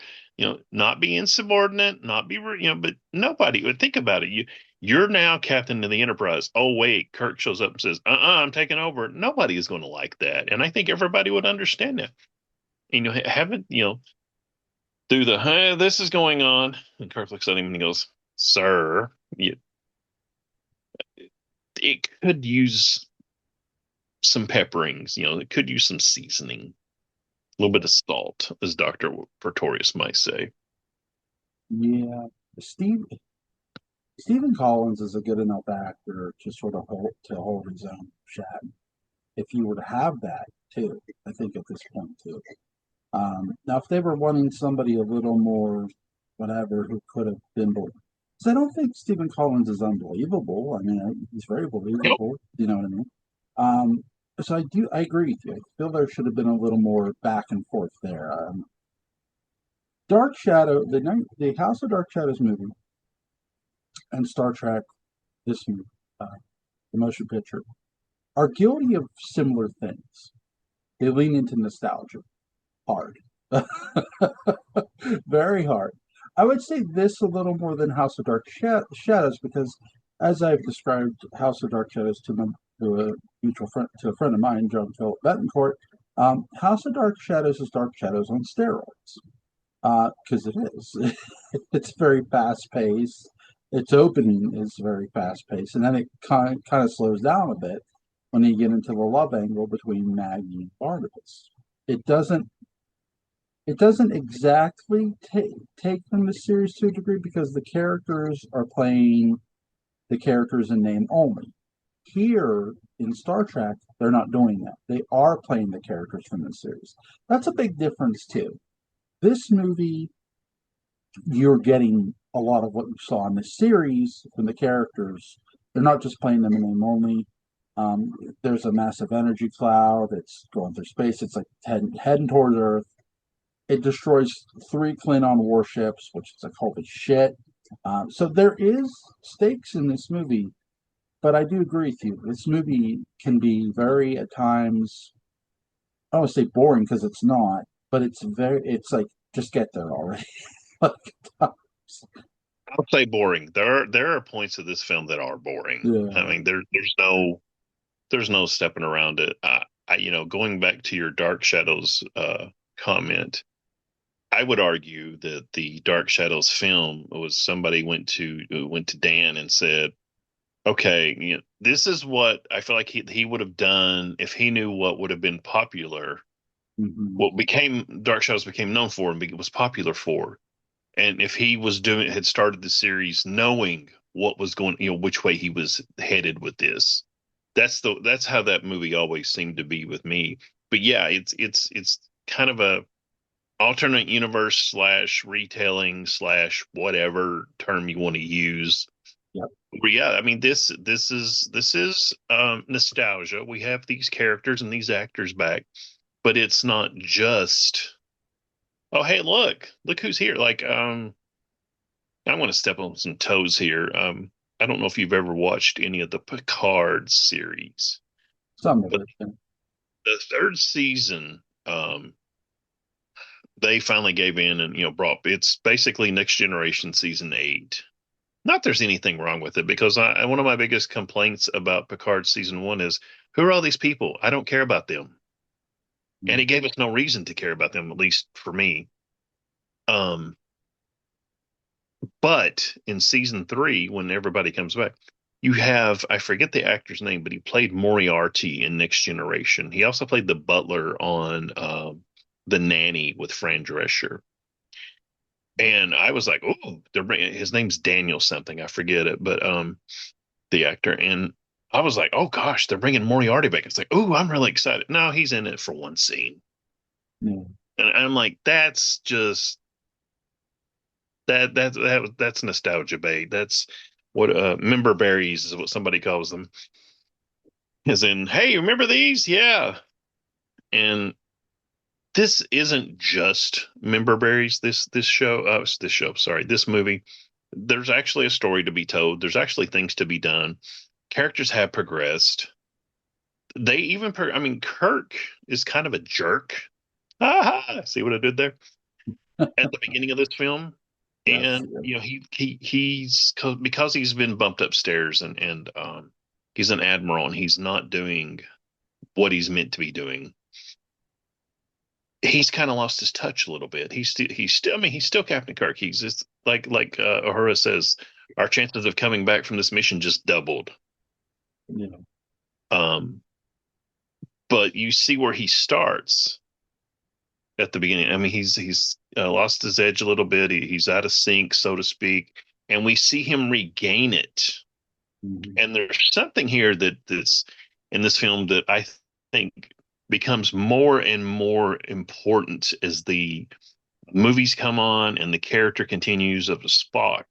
not be insubordinate, not be, but nobody would think about it. You're now captain of the Enterprise. Oh wait, Kirk shows up and says, I'm taking over. Nobody is going to like that, and I think everybody would understand that. Haven't through the hey, this is going on, and Kirk looks at him and he goes, "Sir, it could use some pepperings. It could use some seasoning, a little bit of salt, as Doctor Pretorius might say." Yeah. Steve Stephen Collins is a good enough actor to sort of hold his own shot. If you were to have that too, I think at this point too. Now, if they were wanting somebody a little more, whatever, who could have been, because I don't think Stephen Collins is unbelievable. I mean, he's very Nope. believable. You know what I mean? Um, so I agree with you. I feel there should have been a little more back and forth there. Dark Shadow, the House of Dark Shadows movie and Star Trek, this movie, uh, the motion picture, are guilty of similar things. They lean into nostalgia hard, very hard. I would say this a little more than House of Dark Shadows because, as I've described House of Dark Shadows to a mutual friend, to a friend of mine, John Philip Betancourt, House of Dark Shadows is Dark Shadows on steroids because it is. It's very fast paced. Its opening is very fast paced, and then it kind of slows down a bit when you get into the love angle between Maggie and Barnabas. It doesn't it doesn't exactly take them the series to a degree because the characters are playing the characters in name only. Here in Star Trek, they're not doing that. They are playing the characters from the series. That's a big difference too. This movie, you're getting a lot of what you saw in the series from the characters. They're not just playing them in name only. Um, there's a massive energy cloud that's going through space. It's like heading towards Earth. It destroys three Klingon warships, which is like holy shit. So there is stakes in this movie, but I do agree with you. This movie can be very at times. I don't want to say boring because it's not, but it's like just get there already. Like, I'll say boring. There are points of this film that are boring. I yeah. mean, there's no stepping around it. Going back to your Dark Shadows comment, I would argue that the Dark Shadows film was somebody went to Dan and said, "Okay, this is what I feel like he would have done if he knew what would have been popular, Hmm. what became Dark Shadows became known for and was popular for, and if he had started the series knowing what was going, which way he was headed with this." That's how that movie always seemed to be with me. But yeah, it's kind of a alternate universe slash retelling slash whatever term you want to use. Yep. But yeah, I mean this is nostalgia. We have these characters and these actors back, but it's not just, oh hey, look who's here. Like I want to step on some toes here. I don't know if you've ever watched any of the Picard series, Some of but it. Yeah. the third season, they finally gave in and brought, it's basically Next Generation season 8. Not there's anything wrong with it, because one of my biggest complaints about Picard season 1 is, who are all these people? I don't care about them, and it gave us no reason to care about them, at least for me. Um, but in season 3, when everybody comes back, you have, I forget the actor's name, but he played Moriarty in Next Generation. He also played the butler on The Nanny with Fran Drescher. And I was like, oh, his name's Daniel something. I forget it, but the actor. And I was like, oh gosh, they're bringing Moriarty back. It's like, oh, I'm really excited. No, he's in it for one scene, Yeah. and I'm like, that's just that's nostalgia bait. That's what member berries is what somebody calls them. As in, hey, remember these? Yeah. And this isn't just member berries. This movie. There's actually a story to be told. There's actually things to be done. Characters have progressed. They even, I mean, Kirk is kind of a jerk. Aha! See what I did there at the beginning of this film, Yes. and Yeah. he's because he's been bumped upstairs, and he's an admiral and he's not doing what he's meant to be doing. He's kind of lost his touch a little bit. He's still I mean he's still Captain Kirk. He's just like Uhura says, our chances of coming back from this mission just doubled. Yeah. Um, but you see where he starts at the beginning. I mean, he's lost his edge a little bit. He's out of sync, so to speak, and we see him regain it. Hmm. And there's something here that's in this film that I think becomes more and more important as the movies come on and the character continues of Spock,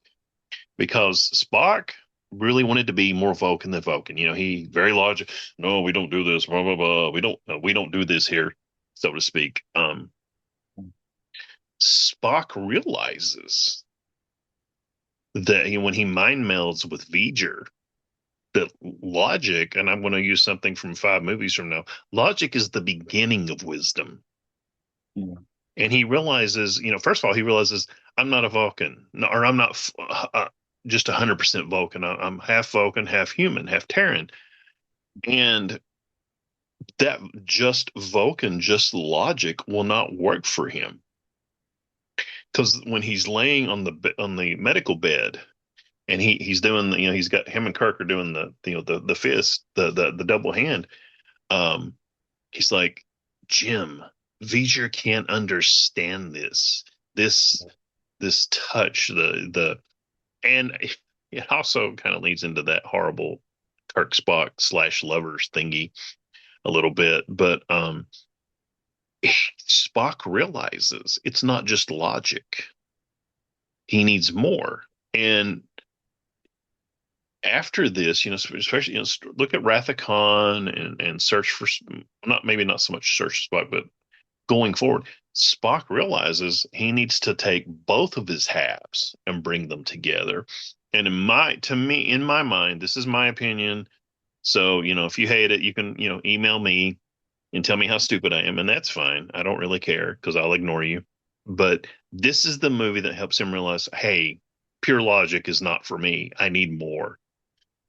because Spock. really wanted to be more Vulcan than Vulcan. He very logic. No, we don't do this. Blah blah blah. We don't do this here, so to speak. Spock realizes that when he mind melds with V'ger, that logic, and I'm going to use something from 5 movies from now, logic is the beginning of wisdom. Yeah. And he realizes, first of all, he realizes I'm not a Vulcan, or I'm not just 100% Vulcan. I'm half Vulcan, half human, half Terran. And that just Vulcan, just logic will not work for him. Because when he's laying on the medical bed and he's doing he's got him and Kirk are doing the fist, the double hand. Um, he's like, Jim, V'ger can't understand this this touch, and it also kind of leads into that horrible Kirk Spock slash lovers thingy a little bit, but Spock realizes it's not just logic; he needs more. And after this, especially look at Wrath of Khan and search for not maybe not so much search for Spock, but going forward, Spock realizes he needs to take both of his halves and bring them together. And in my mind, this is my opinion. So, if you hate it, you can, email me and tell me how stupid I am, and that's fine. I don't really care because I'll ignore you. But this is the movie that helps him realize, hey, pure logic is not for me. I need more.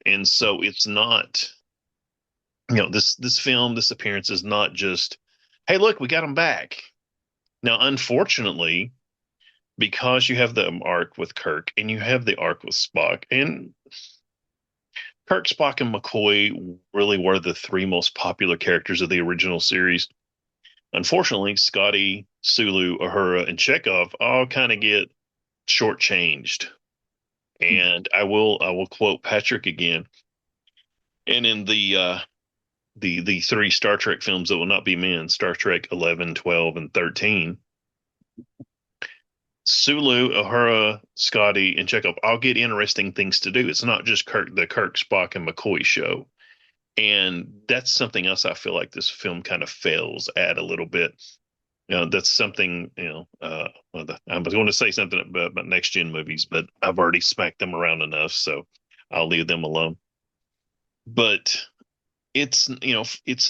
And so it's not, this film, this appearance is not just, hey, look, we got him back. Now, unfortunately, because you have the arc with Kirk and you have the arc with Spock, and Kirk, Spock, and McCoy really were the three most popular characters of the original series. Unfortunately, Scotty, Sulu, Uhura, and Chekhov all kind of get shortchanged. And I will quote Patrick again. And in the three Star Trek films that will not be men, Star Trek 11, 12, and 13, Sulu, Uhura, Scotty, and Chekhov all get interesting things to do. It's not just the Kirk, Spock, and McCoy show. And that's something else I feel like this film kind of fails at a little bit. That's something, I was going to say something about next gen movies, but I've already smacked them around enough, so I'll leave them alone. But it's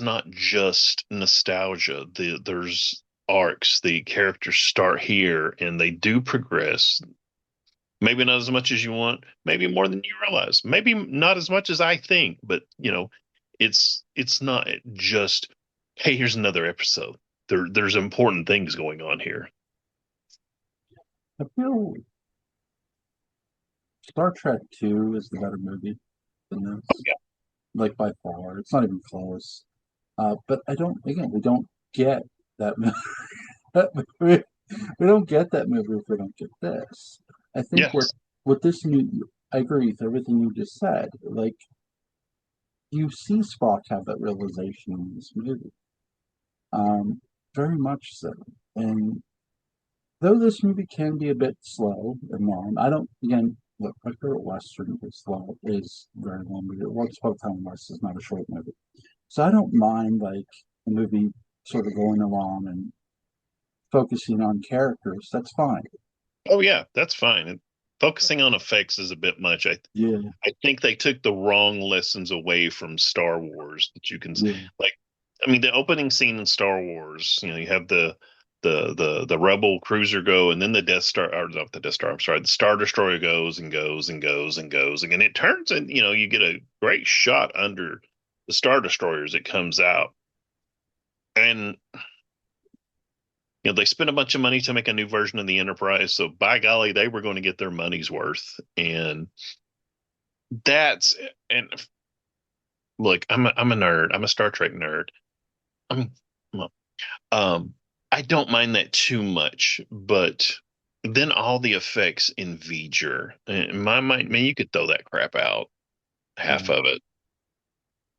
not just nostalgia. There's arcs. The characters start here and they do progress. Maybe not as much as you want, maybe more than you realize, maybe not as much as I think, but it's not just, hey, here's another episode. There's important things going on here. I feel Star Trek 2 is the better movie than this. Yeah. Like by far. It's not even close. But I don't, again, we don't get that, that movie. We don't get that movie if we don't get this. I think we're, Yes. with this new, I agree with everything you just said. Like, you see Spock have that realization in this movie. Um, Very much so. And though this movie can be a bit slow and long, I don't, again, look, my favorite Western is slow, is very long. Once Upon a Time West is not a short movie. So I don't mind, like, a movie sort of going along and focusing on characters. That's fine. Oh yeah, that's fine. And focusing on effects is a bit much. Yeah, I think they took the wrong lessons away from Star Wars that you can yeah, like. I mean, the opening scene in Star Wars, you have the Rebel cruiser go, and then the Death Star, or not the Death Star. I'm sorry, the Star Destroyer goes and goes and goes and goes, and it turns, and you get a great shot under the Star Destroyer as it comes out, and they spent a bunch of money to make a new version of the Enterprise, so by golly, they were going to get their money's worth, and that's and look, I'm a nerd. I'm a Star Trek nerd. I'm well, um I don't mind that too much, but then all the effects in V'ger, in my mind, man, you could throw that crap out, half yeah. of it.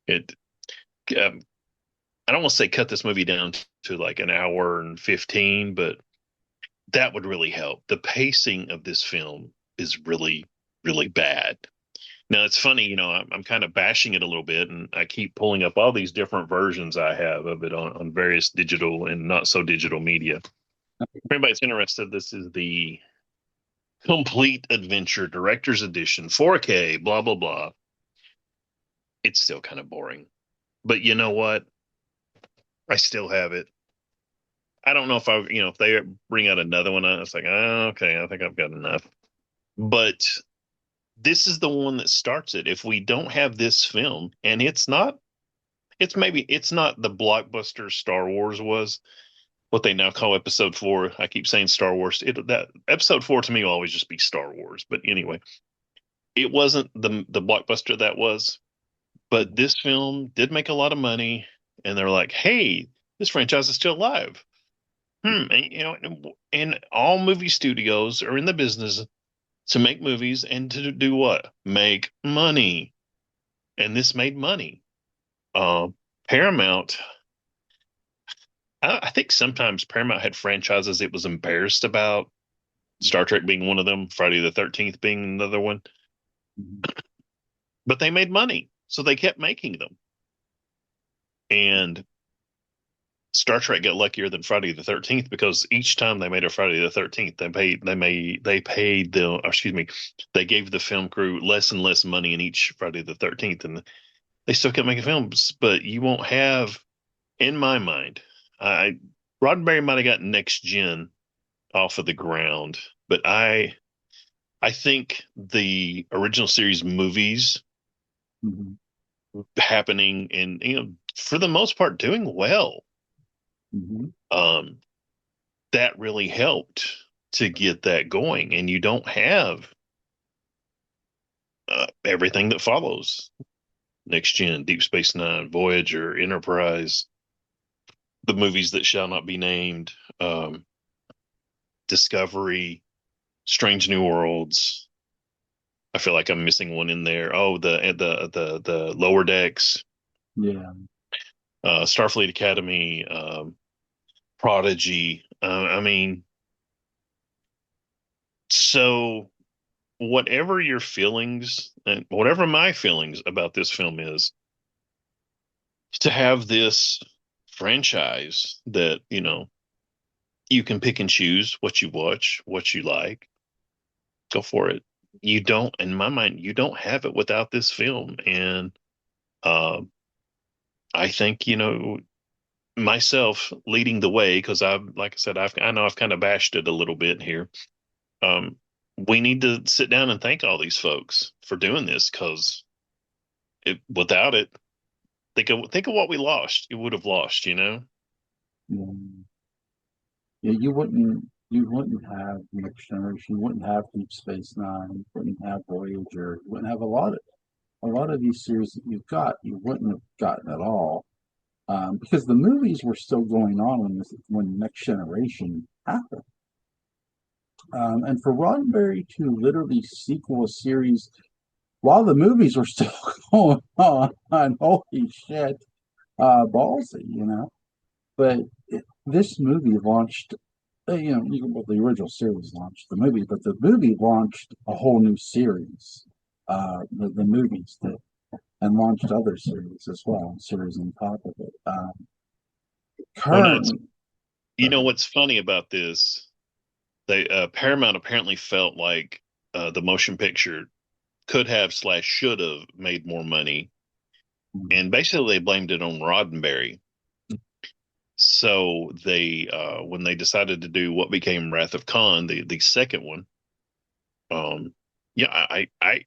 It um, I don't want to say cut this movie down to like an hour and 15, but that would really help. The pacing of this film is really, really bad. Now it's funny, I'm kind of bashing it a little bit, and I keep pulling up all these different versions I have of it on various digital and not so digital media. If anybody's interested, this is the Complete Adventure Director's Edition, 4K, blah blah blah. It's still kind of boring, but you know what? I still have it. I don't know if they bring out another one, it's like, oh, okay, I think I've got enough. But this is the one that starts it. If we don't have this film, and it's not the blockbuster Star Wars was, what they now call Episode 4. I keep saying Star Wars. That Episode 4 to me will always just be Star Wars. But anyway, it wasn't the blockbuster that was. But this film did make a lot of money, and they're like, "Hey, this franchise is still alive." And, and all movie studios are in the business to make movies and to do what? Make money. And this made money. Uh, Paramount, I think sometimes Paramount had franchises it was embarrassed about. Star Trek being one of them, Friday the 13th being another one. Mhm. But they made money, so they kept making them. And Star Trek got luckier than Friday the 13th because each time they made a Friday the 13th, they gave the film crew less and less money in each Friday the 13th, and they still kept making films. But you won't have, in my mind, I Roddenberry might have got Next Gen off of the ground, but I think the original series movies Mhm. happening and for the most part doing well. Mhm. Um, that really helped to get that going, and you don't have everything that follows Next Gen, Deep Space Nine, Voyager, Enterprise, the movies that shall not be named, um, Discovery, Strange New Worlds. I feel like I'm missing one in there. Oh, the Lower Decks, Yeah. Starfleet Academy, Prodigy. I mean, so whatever your feelings and whatever my feelings about this film is, to have this franchise that, you can pick and choose what you watch, what you like, go for it. You don't, in my mind, you don't have it without this film. And um, I think, myself leading the way, because like I said, I know I've kind of bashed it a little bit here. Um, we need to sit down and thank all these folks for doing this because without it, think of what we lost. You would have lost. Yeah. Yeah, you wouldn't have Next Generation, you wouldn't have Deep Space Nine, you wouldn't have Voyager, you wouldn't have a lot of these series that you've got, you wouldn't have gotten at all. Because the movies were still going on when Next Generation happened. And for Roddenberry to literally sequel a series while the movies were still going on, holy shit, ballsy, you know. But this movie launched, well, the original series launched the movie, but the movie launched a whole new series, the movies did, and launched other series as well, series on top of it. Well, no, it's Currently, what's funny about this? They Paramount apparently felt like the motion picture could have slash should have made more money, and basically they blamed it on Roddenberry. So they, when they decided to do what became Wrath of Khan, the second one, um, yeah, I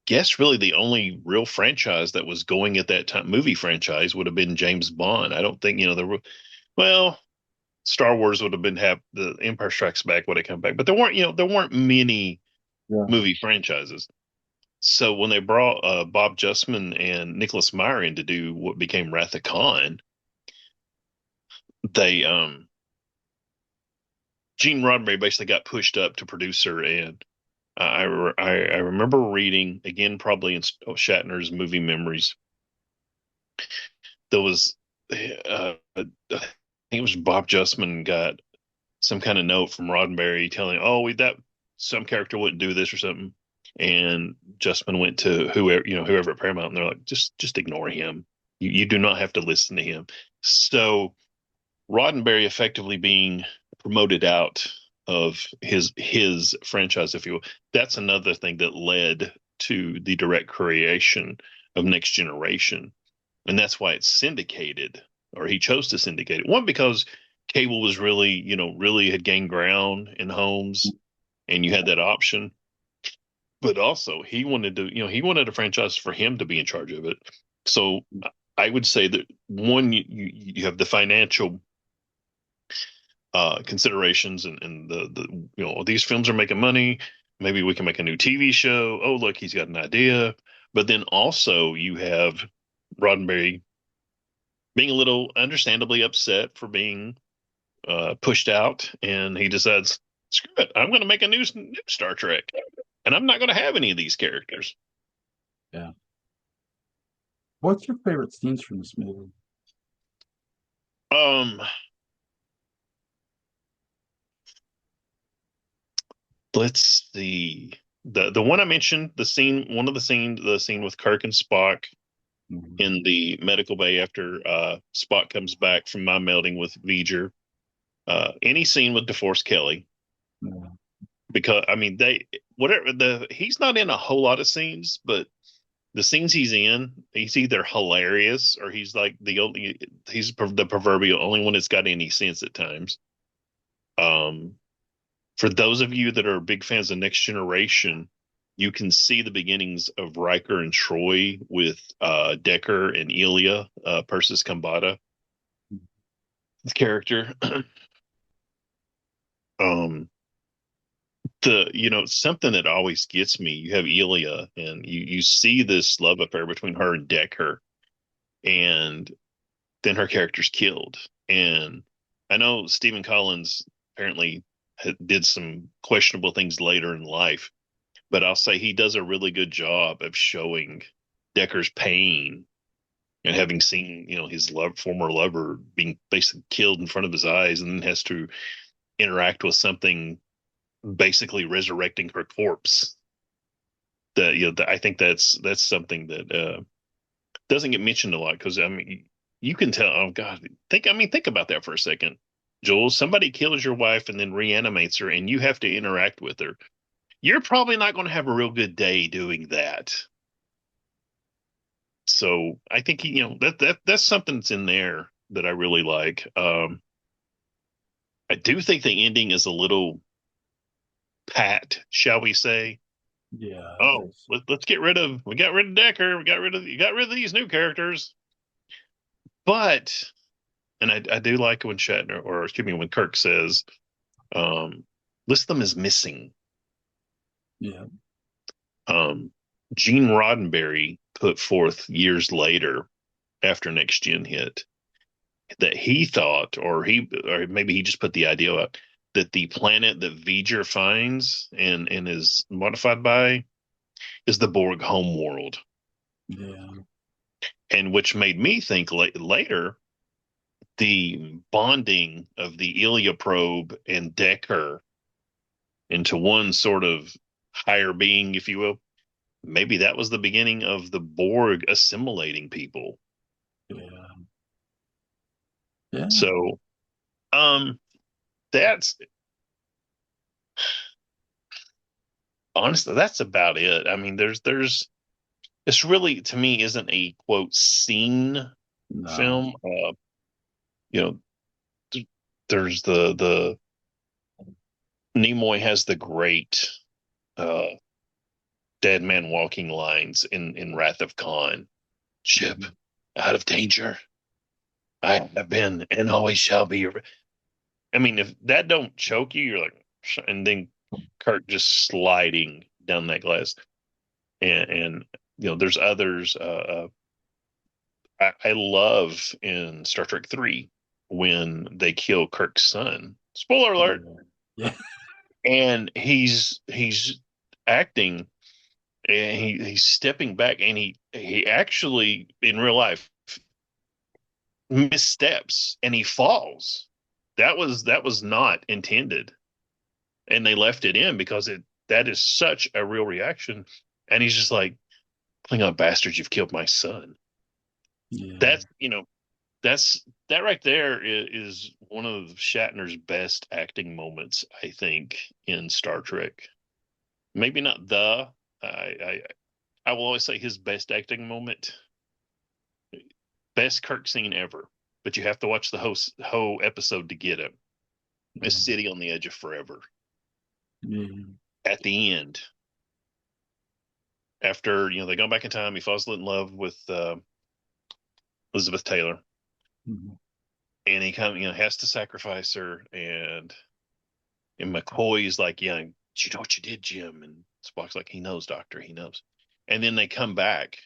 guess really the only real franchise that was going at that time, movie franchise, would have been James Bond. I don't think there were, well, Star Wars would have been the Empire Strikes Back would have come back, but there weren't many yeah, movie franchises. So when they brought Bob Justman and Nicholas Meyer in to do what became Wrath of Khan, they Gene Roddenberry basically got pushed up to producer, and I remember reading again, probably in Shatner's movie memories. There was, I think it was Bob Justman got some kind of note from Roddenberry telling, "Oh, we that some character wouldn't do this or something," And Justman went to whoever at Paramount, and they're like, just ignore him. You do not have to listen to him. So Roddenberry effectively being promoted out of his franchise, if you will. That's another thing that led to the direct creation of Next Generation, and that's why it's syndicated, or he chose to syndicate it. One, because cable was really, really had gained ground in homes, and you had that option. But also, he wanted a franchise for him to be in charge of it. So I would say that one, you have the financial considerations, and the these films are making money. Maybe we can make a new TV show. Oh, look, he's got an idea. But then also you have Roddenberry being a little understandably upset for being pushed out, and he decides, screw it, I'm going to make a new Star Trek, and I'm not going to have any of these characters. Yeah. What's your favorite scenes from this movie? Um, let's see. The one I mentioned, one of the scene with Kirk and Spock Mhm. in the medical bay after Spock comes back from mind melding with V'ger. Any scene with DeForest Kelly, Yeah. because I mean he's not in a whole lot of scenes, but the scenes he's in, he's either hilarious or he's the proverbial only one that's got any sense at times. Um, for those of you that are big fans of Next Generation, you can see the beginnings of Riker and Troy with Decker and Elia, Persis Kambata character. um, something that always gets me. You have Elia, and you see this love affair between her and Decker, and then her character's killed. And I know Stephen Collins apparently did some questionable things later in life, but I'll say he does a really good job of showing Decker's pain and having seen, his former lover being basically killed in front of his eyes, and then has to interact with something basically resurrecting her corpse. I think that's something that doesn't get mentioned a lot, because I mean, you can tell. Oh God, think about that for a second, Joel. Somebody kills your wife and then reanimates her, and you have to interact with her. You're probably not going to have a real good day doing that. So I think that's something that's in there that I really like. I do think the ending is a little pat, shall we say? Yeah, it Oh, is. let's we got rid of Decker, you got rid of these new characters. But, and I do like when Shatner, or excuse me, when Kirk says, um, list them as missing. Yeah. Um, Gene Roddenberry put forth years later, after Next Gen hit, that he thought, or maybe he just put the idea out, that the planet that V'ger finds and is modified by is the Borg homeworld, Yeah. and which made me think later the bonding of the Ilya probe and Decker into one sort of higher being, if you will. Maybe that was the beginning of the Borg assimilating people. Yeah. Yeah. So, um, that's honestly, that's about it. I mean, this really, to me, isn't a quote scene No. film. You know, there's the Nimoy has the great uh dead man walking lines in Wrath of Khan. Ship Mhm. out of danger. I have been and always shall be. I mean, if that don't choke you, you're like, and then Kirk just sliding down that glass, and there's others. I love in Star Trek 3 when they kill Kirk's son. Spoiler alert. Yeah. Yeah. And he's acting, and he's stepping back, and he actually in real life missteps and he falls. That was not intended, and they left it in because that is such a real reaction. And he's just like, Klingon bastards, you've killed my son. Yeah. That's, that's that right there is one of Shatner's best acting moments, I think, in Star Trek. Maybe not I, I, I will always say his best acting moment, best Kirk scene ever. But you have to watch the whole episode to get it. A Mhm. city on the edge of forever. Yeah. At the end, after they go back in time, he falls in love with Elizabeth Taylor, Mhm. and he has to sacrifice her. And McCoy's like, "Yeah, you know what you did, Jim?" And Spock's like, "He knows, Doctor, he knows." And then they come back,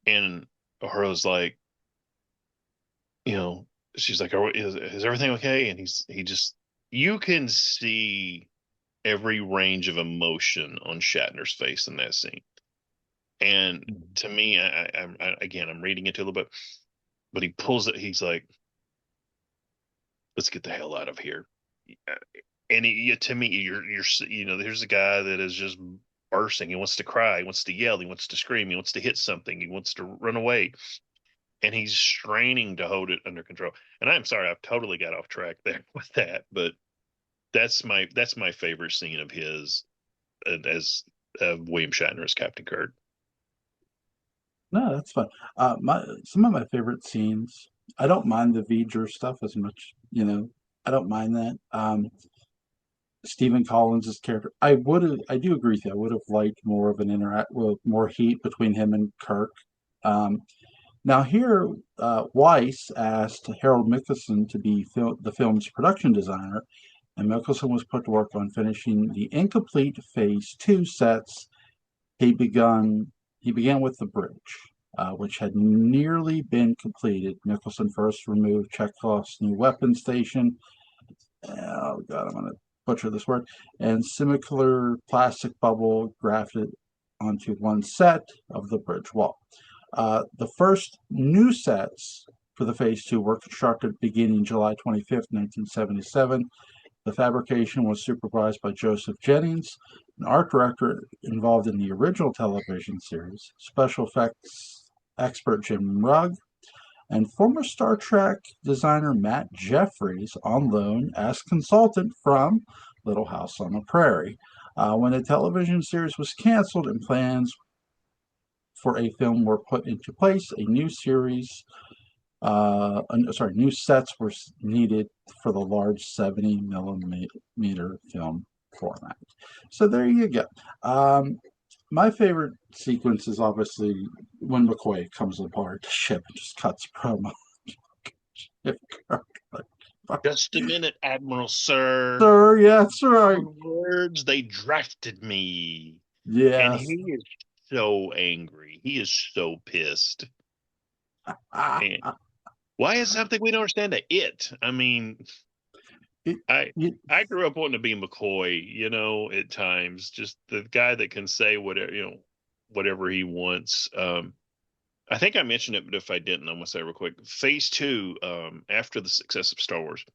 and Uhura's like, you know, she's like, is everything okay? And he just, you can see every range of emotion on Shatner's face in that scene. And Mhm. to me, again, I'm reading into a little bit, but he pulls it. He's like, let's get the hell out of here. And to me, there's a guy that is just bursting. He wants to cry. He wants to yell. He wants to scream. He wants to hit something. He wants to run away. And he's straining to hold it under control. And I'm sorry, I've totally got off track there with that, but that's my favorite scene of his as William Shatner as Captain Kirk. No, that's fun. My some of my favorite scenes. I don't mind the V'ger stuff as much. I don't mind that. Stephen Collins' character. I do agree with you. I would have liked more of an interact, well, more heat between him and Kirk. Um, Now here, Weiss asked Harold Mickelson to be the film's production designer, and Mickelson was put to work on finishing the incomplete Phase 2 sets. He begun he began with the bridge, which had nearly been completed. Mickelson first removed Chekhov's new weapon station. Oh God, I'm gonna butcher this word. And similar plastic bubble grafted onto one set of the bridge wall. The first new sets for the Phase 2 were constructed beginning July 25th, 1977. The fabrication was supervised by Joseph Jennings, an art director involved in the original television series, special effects expert Jim Rugg, and former Star Trek designer Matt Jeffries on loan as consultant from Little House on the Prairie. When the television series was canceled and plans for a film were put into place, new sets were needed for the large 70 millimeter film format. So there you go. Um, my favorite sequence is obviously when McCoy comes aboard the ship and just cuts promo. Just a minute, Admiral Sir. Sir, yeah, that's right. Our words, they drafted me. And Yes. he is so angry. He is so pissed. And why is something we don't understand I mean, it, I it, I grew up wanting to be McCoy, at times, just the guy that can say whatever he wants. I think I mentioned it, but if I didn't, I'm gonna say real quick. Phase two, after the success of Star Wars,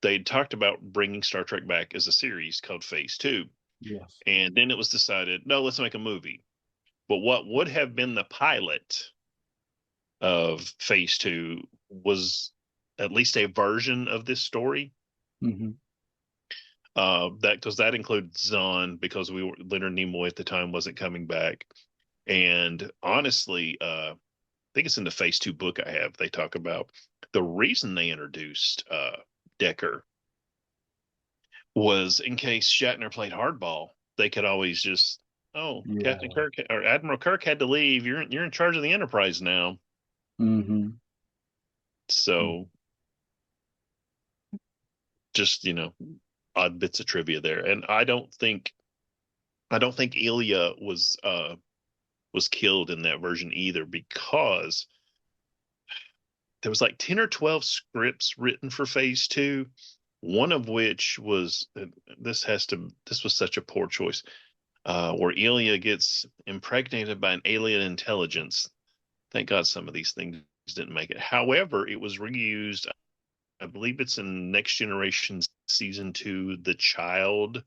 they talked about bringing Star Trek back as a series called Phase Two, yes. and then it was decided, no, let's make a movie. But what would have been the pilot of Phase Two was at least a version of this story. Hmm. That because that includes Zahn because Leonard Nimoy at the time wasn't coming back, and honestly, I think it's in the Phase Two book I have. They talk about the reason they introduced Decker was in case Shatner played hardball, they could always just, oh, Captain Yeah. Kirk or Admiral Kirk had to leave. You're in charge of the Enterprise now. Hmm. So just odd bits of trivia there, and I don't think Ilya was killed in that version either because there was like 10 or 12 scripts written for Phase Two, one of which was this was such a poor choice, where Ilya gets impregnated by an alien intelligence. Thank God some of these things didn't make it. However, it was reused. I believe it's in Next Generation season two, The Child,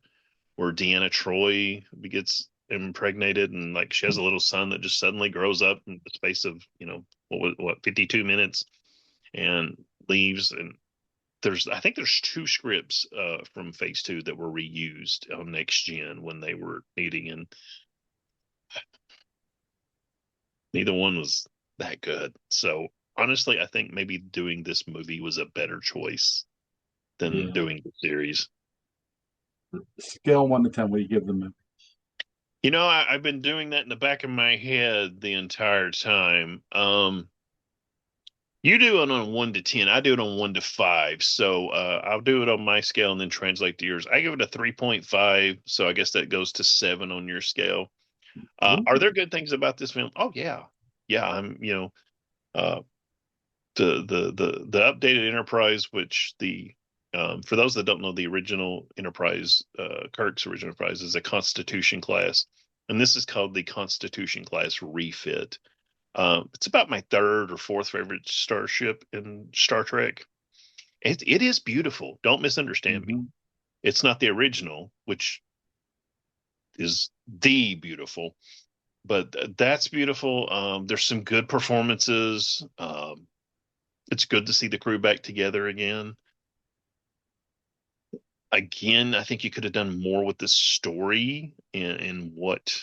where Deanna Troy gets impregnated, and like she has a little son that just suddenly grows up in the space of, 52 minutes and leaves. And I think there's two scripts from Phase Two that were reused on Next Gen when they were needing, and neither one was that good. So honestly, I think maybe doing this movie was a better choice than Yeah. doing the series. Scale 1 to 10, what do you give the movie? I've been doing that in the back of my head the entire time. You do it on 1 to 10. I do it on 1 to 5. So I'll do it on my scale and then translate to yours. I give it a 3.5. So I guess that goes to 7 on your scale. Are there Ooh. good things about this film? Oh yeah, yeah. Uh, the updated Enterprise, which the for those that don't know, the original Enterprise, Kirk's original Enterprise, is a Constitution class, and this is called the Constitution class refit. It's about my third or fourth favorite starship in Star Trek. It is beautiful. Don't misunderstand me. Mhm. It's not the original, which is the beautiful, but that's beautiful. There's some good performances. It's good to see the crew back together again. Again, I think you could have done more with the story and what,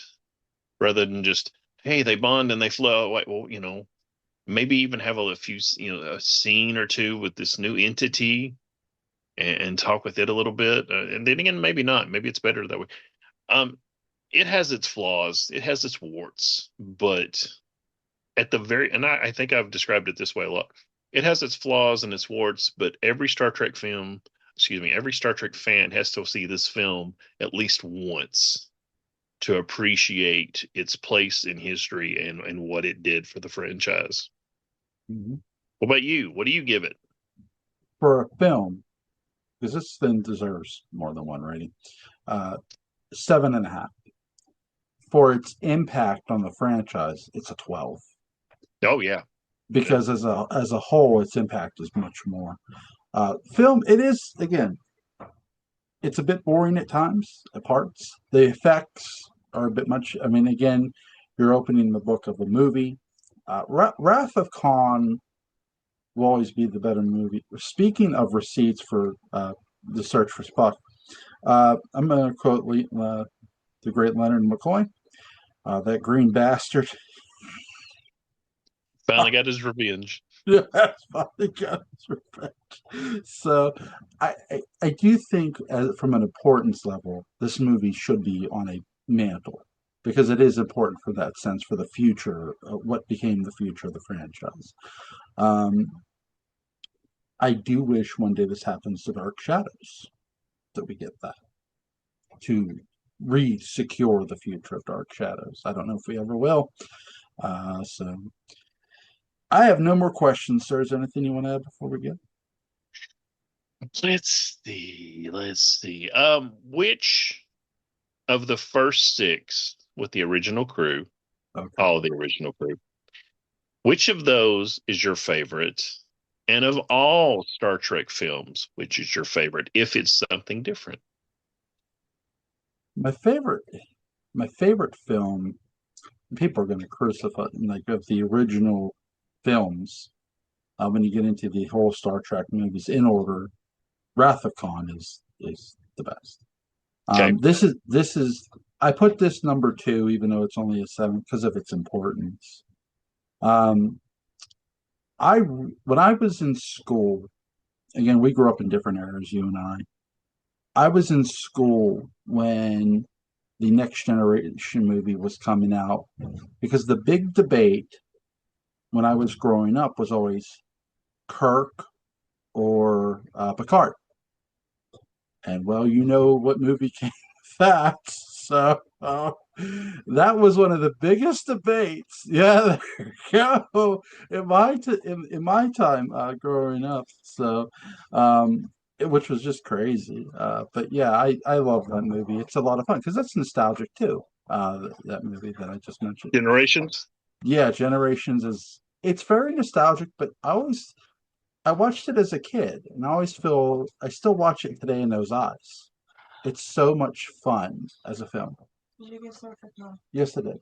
rather than just, hey, they bond and they flow. Like, well, maybe even have a few, a scene or two with this new entity, and talk with it a little bit. And then again, maybe not. Maybe it's better that way. Um, it has its flaws, it has its warts, but and I think I've described it this way a lot. It has its flaws and its warts, but every Star Trek film, excuse me, every Star Trek fan has to see this film at least once to appreciate its place in history and what it did for the franchise. Mhm. What about you? What do you give it? For a film, because this thing deserves more than one rating, uh, 7.5. For its impact on the franchise, it's a 12. Oh yeah, yeah. Because as a whole, its impact is much more. Film, it is again, it's a bit boring at times, at parts. The effects are a bit much. I mean, again, you're opening the book of a movie. Wrath of Khan will always be the better movie. Speaking of receipts for the search for Spock, I'm going to quote the great Leonard McCoy, that green bastard. Finally got his revenge. That's finally got his revenge. So I do think, from an importance level, this movie should be on a mantle because it is important for that sense for the future, what became the future of the franchise. Um, I do wish one day this happens to Dark Shadows, that we get that to re-secure the future of Dark Shadows. I don't know if we ever will. So I have no more questions, sir. Is there anything you want to add before we get? Let's see. Let's see. Which of the first six with the original crew, Okay. all the original crew, which of those is your favorite? And of all Star Trek films, which is your favorite, if it's something different? My favorite, my favorite film. People are going to crucify like of the original films. When you get into the whole Star Trek movies in order, Wrath of Khan is the best. Okay. This is I put this number two, even though it's only a seven, because of its importance. Um, I when I was in school, again, we grew up in different eras, you and I. I was in school when the Next Generation movie was coming out because the big debate when I was growing up was always Kirk or Picard. And well, you know what movie came with that. So that was one of the biggest debates. Yeah, there you go. In my time growing up, so which was just crazy. But yeah, I love that movie. It's a lot of fun because that's nostalgic too. That movie that I just mentioned. Generations? Yeah, Generations is it's very nostalgic, but I watched it as a kid, and I always feel I still watch it today in those eyes. it's so much fun as a film. Yes, it did.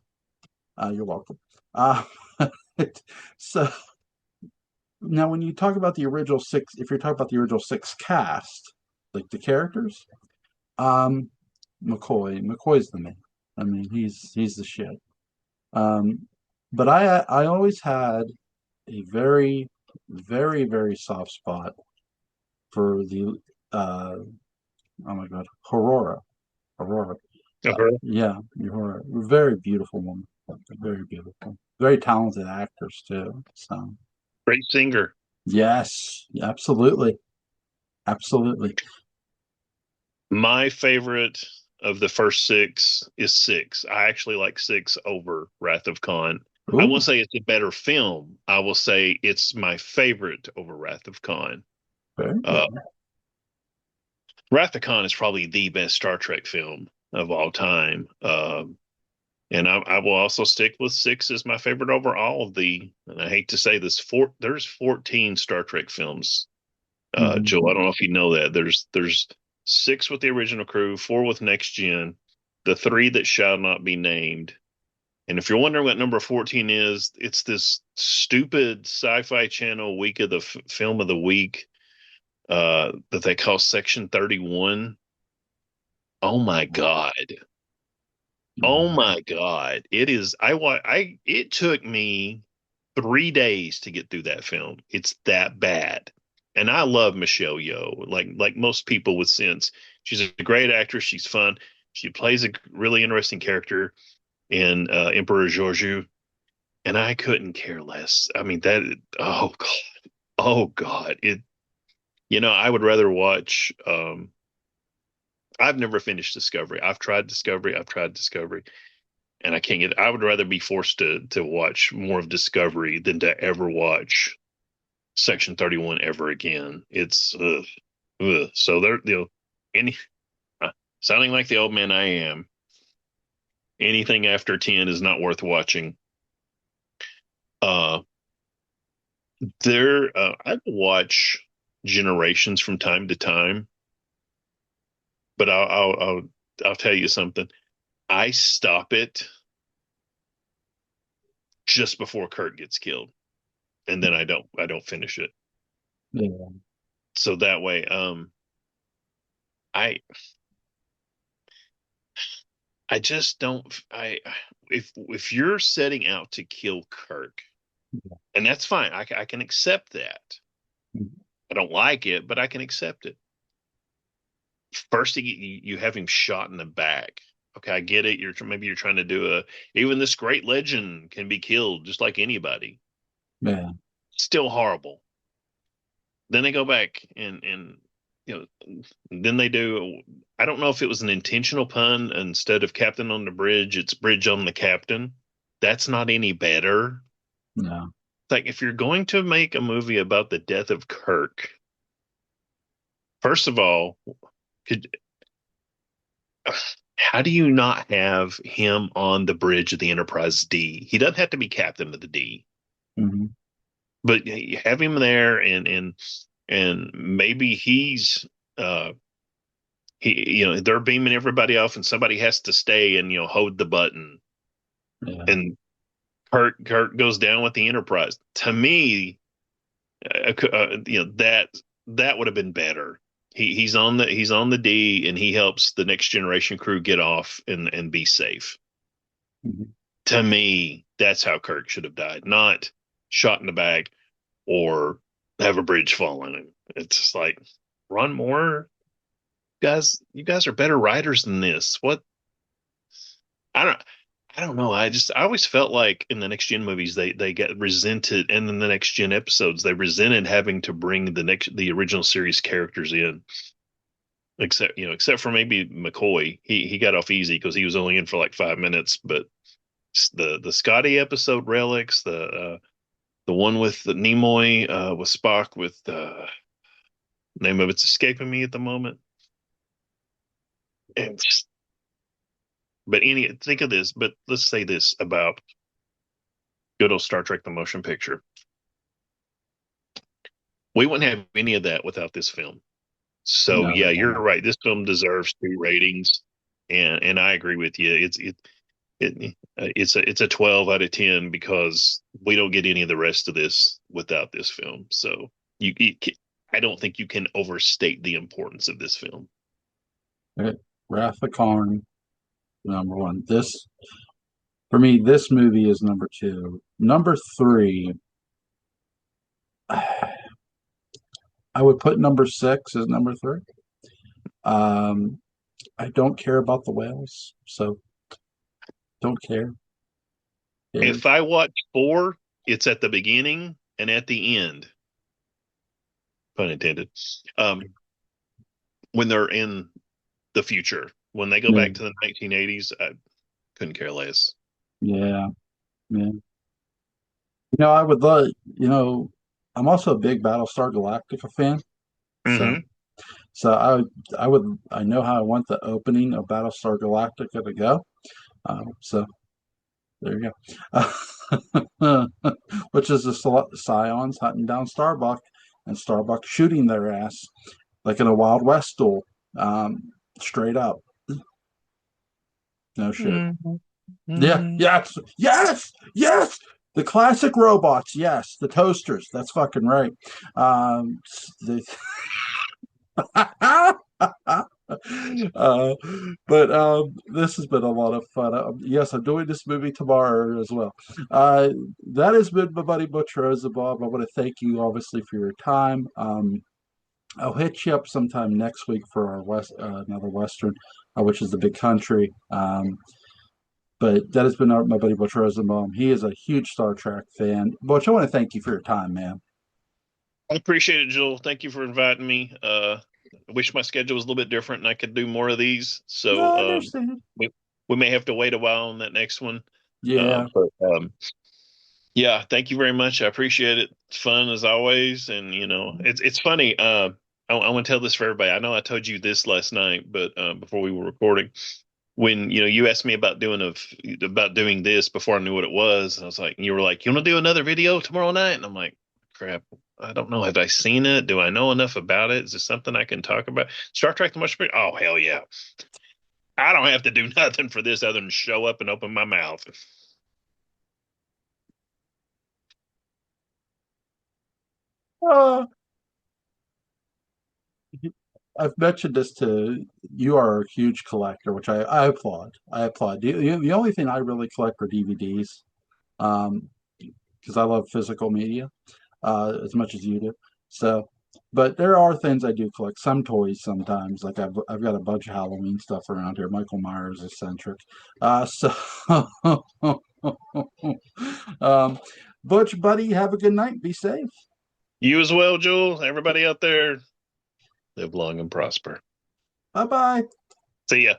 You're welcome. Uh, so now, when you talk about the original six, if you're talking about the original six cast, like the characters, um, McCoy's the man. I mean, he's the shit. Um, but I always had a very, very, very soft spot for the oh my God, Aurora. Okay. Yeah, Aurora, very beautiful woman, very beautiful, very talented actors too. So Great singer. yes, absolutely, absolutely. My favorite of the first six is six. I actually like six over Wrath of Khan. I Ooh, won't say it's a better film. I will say it's my favorite over Wrath of Khan. very Uh, good. Wrath of Khan is probably the best Star Trek film of all time. And I will also stick with six as my favorite over all of the. And I hate to say this, there's 14 Star Trek films. Mhm. Joe, I don't know if you know that. There's six with the original crew, four with next gen, the three that shall not be named. And if you're wondering what number 14 is, it's this stupid Sci-Fi Channel week of the film of the week that they call Section 31. Oh my God. Oh Yeah. my God. It is it took me 3 days to get through that film. It's that bad. And I love Michelle Yeoh, like most people with sense. She's a great actress. She's fun. She plays a really interesting character in Emperor Georgiou, and I couldn't care less. I mean that. Oh God. Oh God. I would rather watch. I've never finished Discovery. I've tried Discovery. I've tried Discovery, and I can't get. I would rather be forced to watch more of Discovery than to ever watch Section 31 ever again. It's ugh. So there, any uh, sounding like the old man I am. Anything after 10 is not worth watching. Uh, I watch Generations from time to time, but I'll tell you something. I stop it just before Kurt gets killed, and then I don't finish it. Yeah. So that way, I I just don't. If you're setting out to kill Kirk, and that's fine, I can accept that. Mhm. I don't like it, but I can accept it. First, you have him shot in the back. Okay, I get it. Maybe you're trying to do even this great legend can be killed just like anybody. Yeah. Still horrible. Then they go back and you know then they do. I don't know if it was an intentional pun. Instead of captain on the bridge, it's bridge on the captain. That's not any better. No. Like if you're going to make a movie about the death of Kirk, first of all, could how do you not have him on the bridge of the Enterprise D? He doesn't have to be captain of the D, Hmm. but you have him there, and maybe uh they're beaming everybody off, and somebody has to stay and hold the button, Yeah. and Kurt goes down with the Enterprise. To me, that would have been better. He's on the D, and he helps the next generation crew get off and be safe. Hmm. To me, that's how Kirk should have died, not shot in the back or have a bridge fall on him. It's just like Ron Moore, guys, you guys are better writers than this. What I don't I don't know. I always felt like in the next gen movies they get resented, and in the next gen episodes they resented having to bring the original series characters in. Except for maybe McCoy, he got off easy because he was only in for like 5 minutes. But the Scotty episode relics, the one with the Nimoy with Spock, with name of it's escaping me at the moment. And but think of this. But let's say this about good old Star Trek: The Motion Picture. We wouldn't have any of that without this film. So No, yeah, they you're won't. right. This film deserves 2 ratings, and I agree with you. It's a 12 out of 10 because we don't get any of the rest of this without this film. So you I don't think you can overstate the importance of this film. Okay. Wrath of Khan, number one. This for me, this movie is number two. Number three, I would put number six as number three. Um, I don't care about the whales, so don't care. Care. If I watch four, it's at the beginning and at the end, pun intended. Um, when they're in the future, when they go Yeah, back to the 1980s, I couldn't care less. yeah, yeah. I would love, I'm also a big Battlestar Galactica fan. So, Hmm. so I know how I want the opening of Battlestar Galactica to go. So there you go. Which is the Scions hunting down Starbuck and Starbuck shooting their ass like in a Wild West duel. Straight up. No shit. Yeah, Mm-hmm. yes, yes, yes. The classic robots, yes. The toasters, that's fucking right. The, uh, but this has been a lot of fun. Yes, I'm doing this movie tomorrow as well. Uh, that has been my buddy Butch Rosenbaum. I want to thank you, obviously, for your time. I'll hit you up sometime next week for our another Western, which is the Big Country. But that has been my buddy Butch Rosenbaum. He is a huge Star Trek fan. Butch, I want to thank you for your time, man. I appreciate it, Joel. Thank you for inviting me. I wish my schedule was a little bit different and I could do more of these. No, So I understand. we, we may have to wait a while on that next one. Yeah. But yeah, thank you very much. I appreciate it. It's fun as always, and it's funny. I want to tell this for everybody. I know I told you this last night, but before we were recording, when you asked me about doing this before I knew what it was, and I was like, you were like, you want to do another video tomorrow night? And I'm like, crap. I don't know. Have I seen it? Do I know enough about it? Is this something I can talk about? Star Trek the Motion Picture? Oh, hell yeah. I don't have to do nothing for this other than show up and open my mouth. Uh, I've mentioned this to you are a huge collector, which I applaud. I applaud. The only thing I really collect are DVDs, um, because I love physical media as much as you do. So, but there are things I do collect. Some toys sometimes. Like I've got a bunch of Halloween stuff around here. Michael Myers eccentric. So, um, Butch, buddy, have a good night. Be safe. You as well, Joel. Everybody out there, live long and prosper. Bye bye. See ya.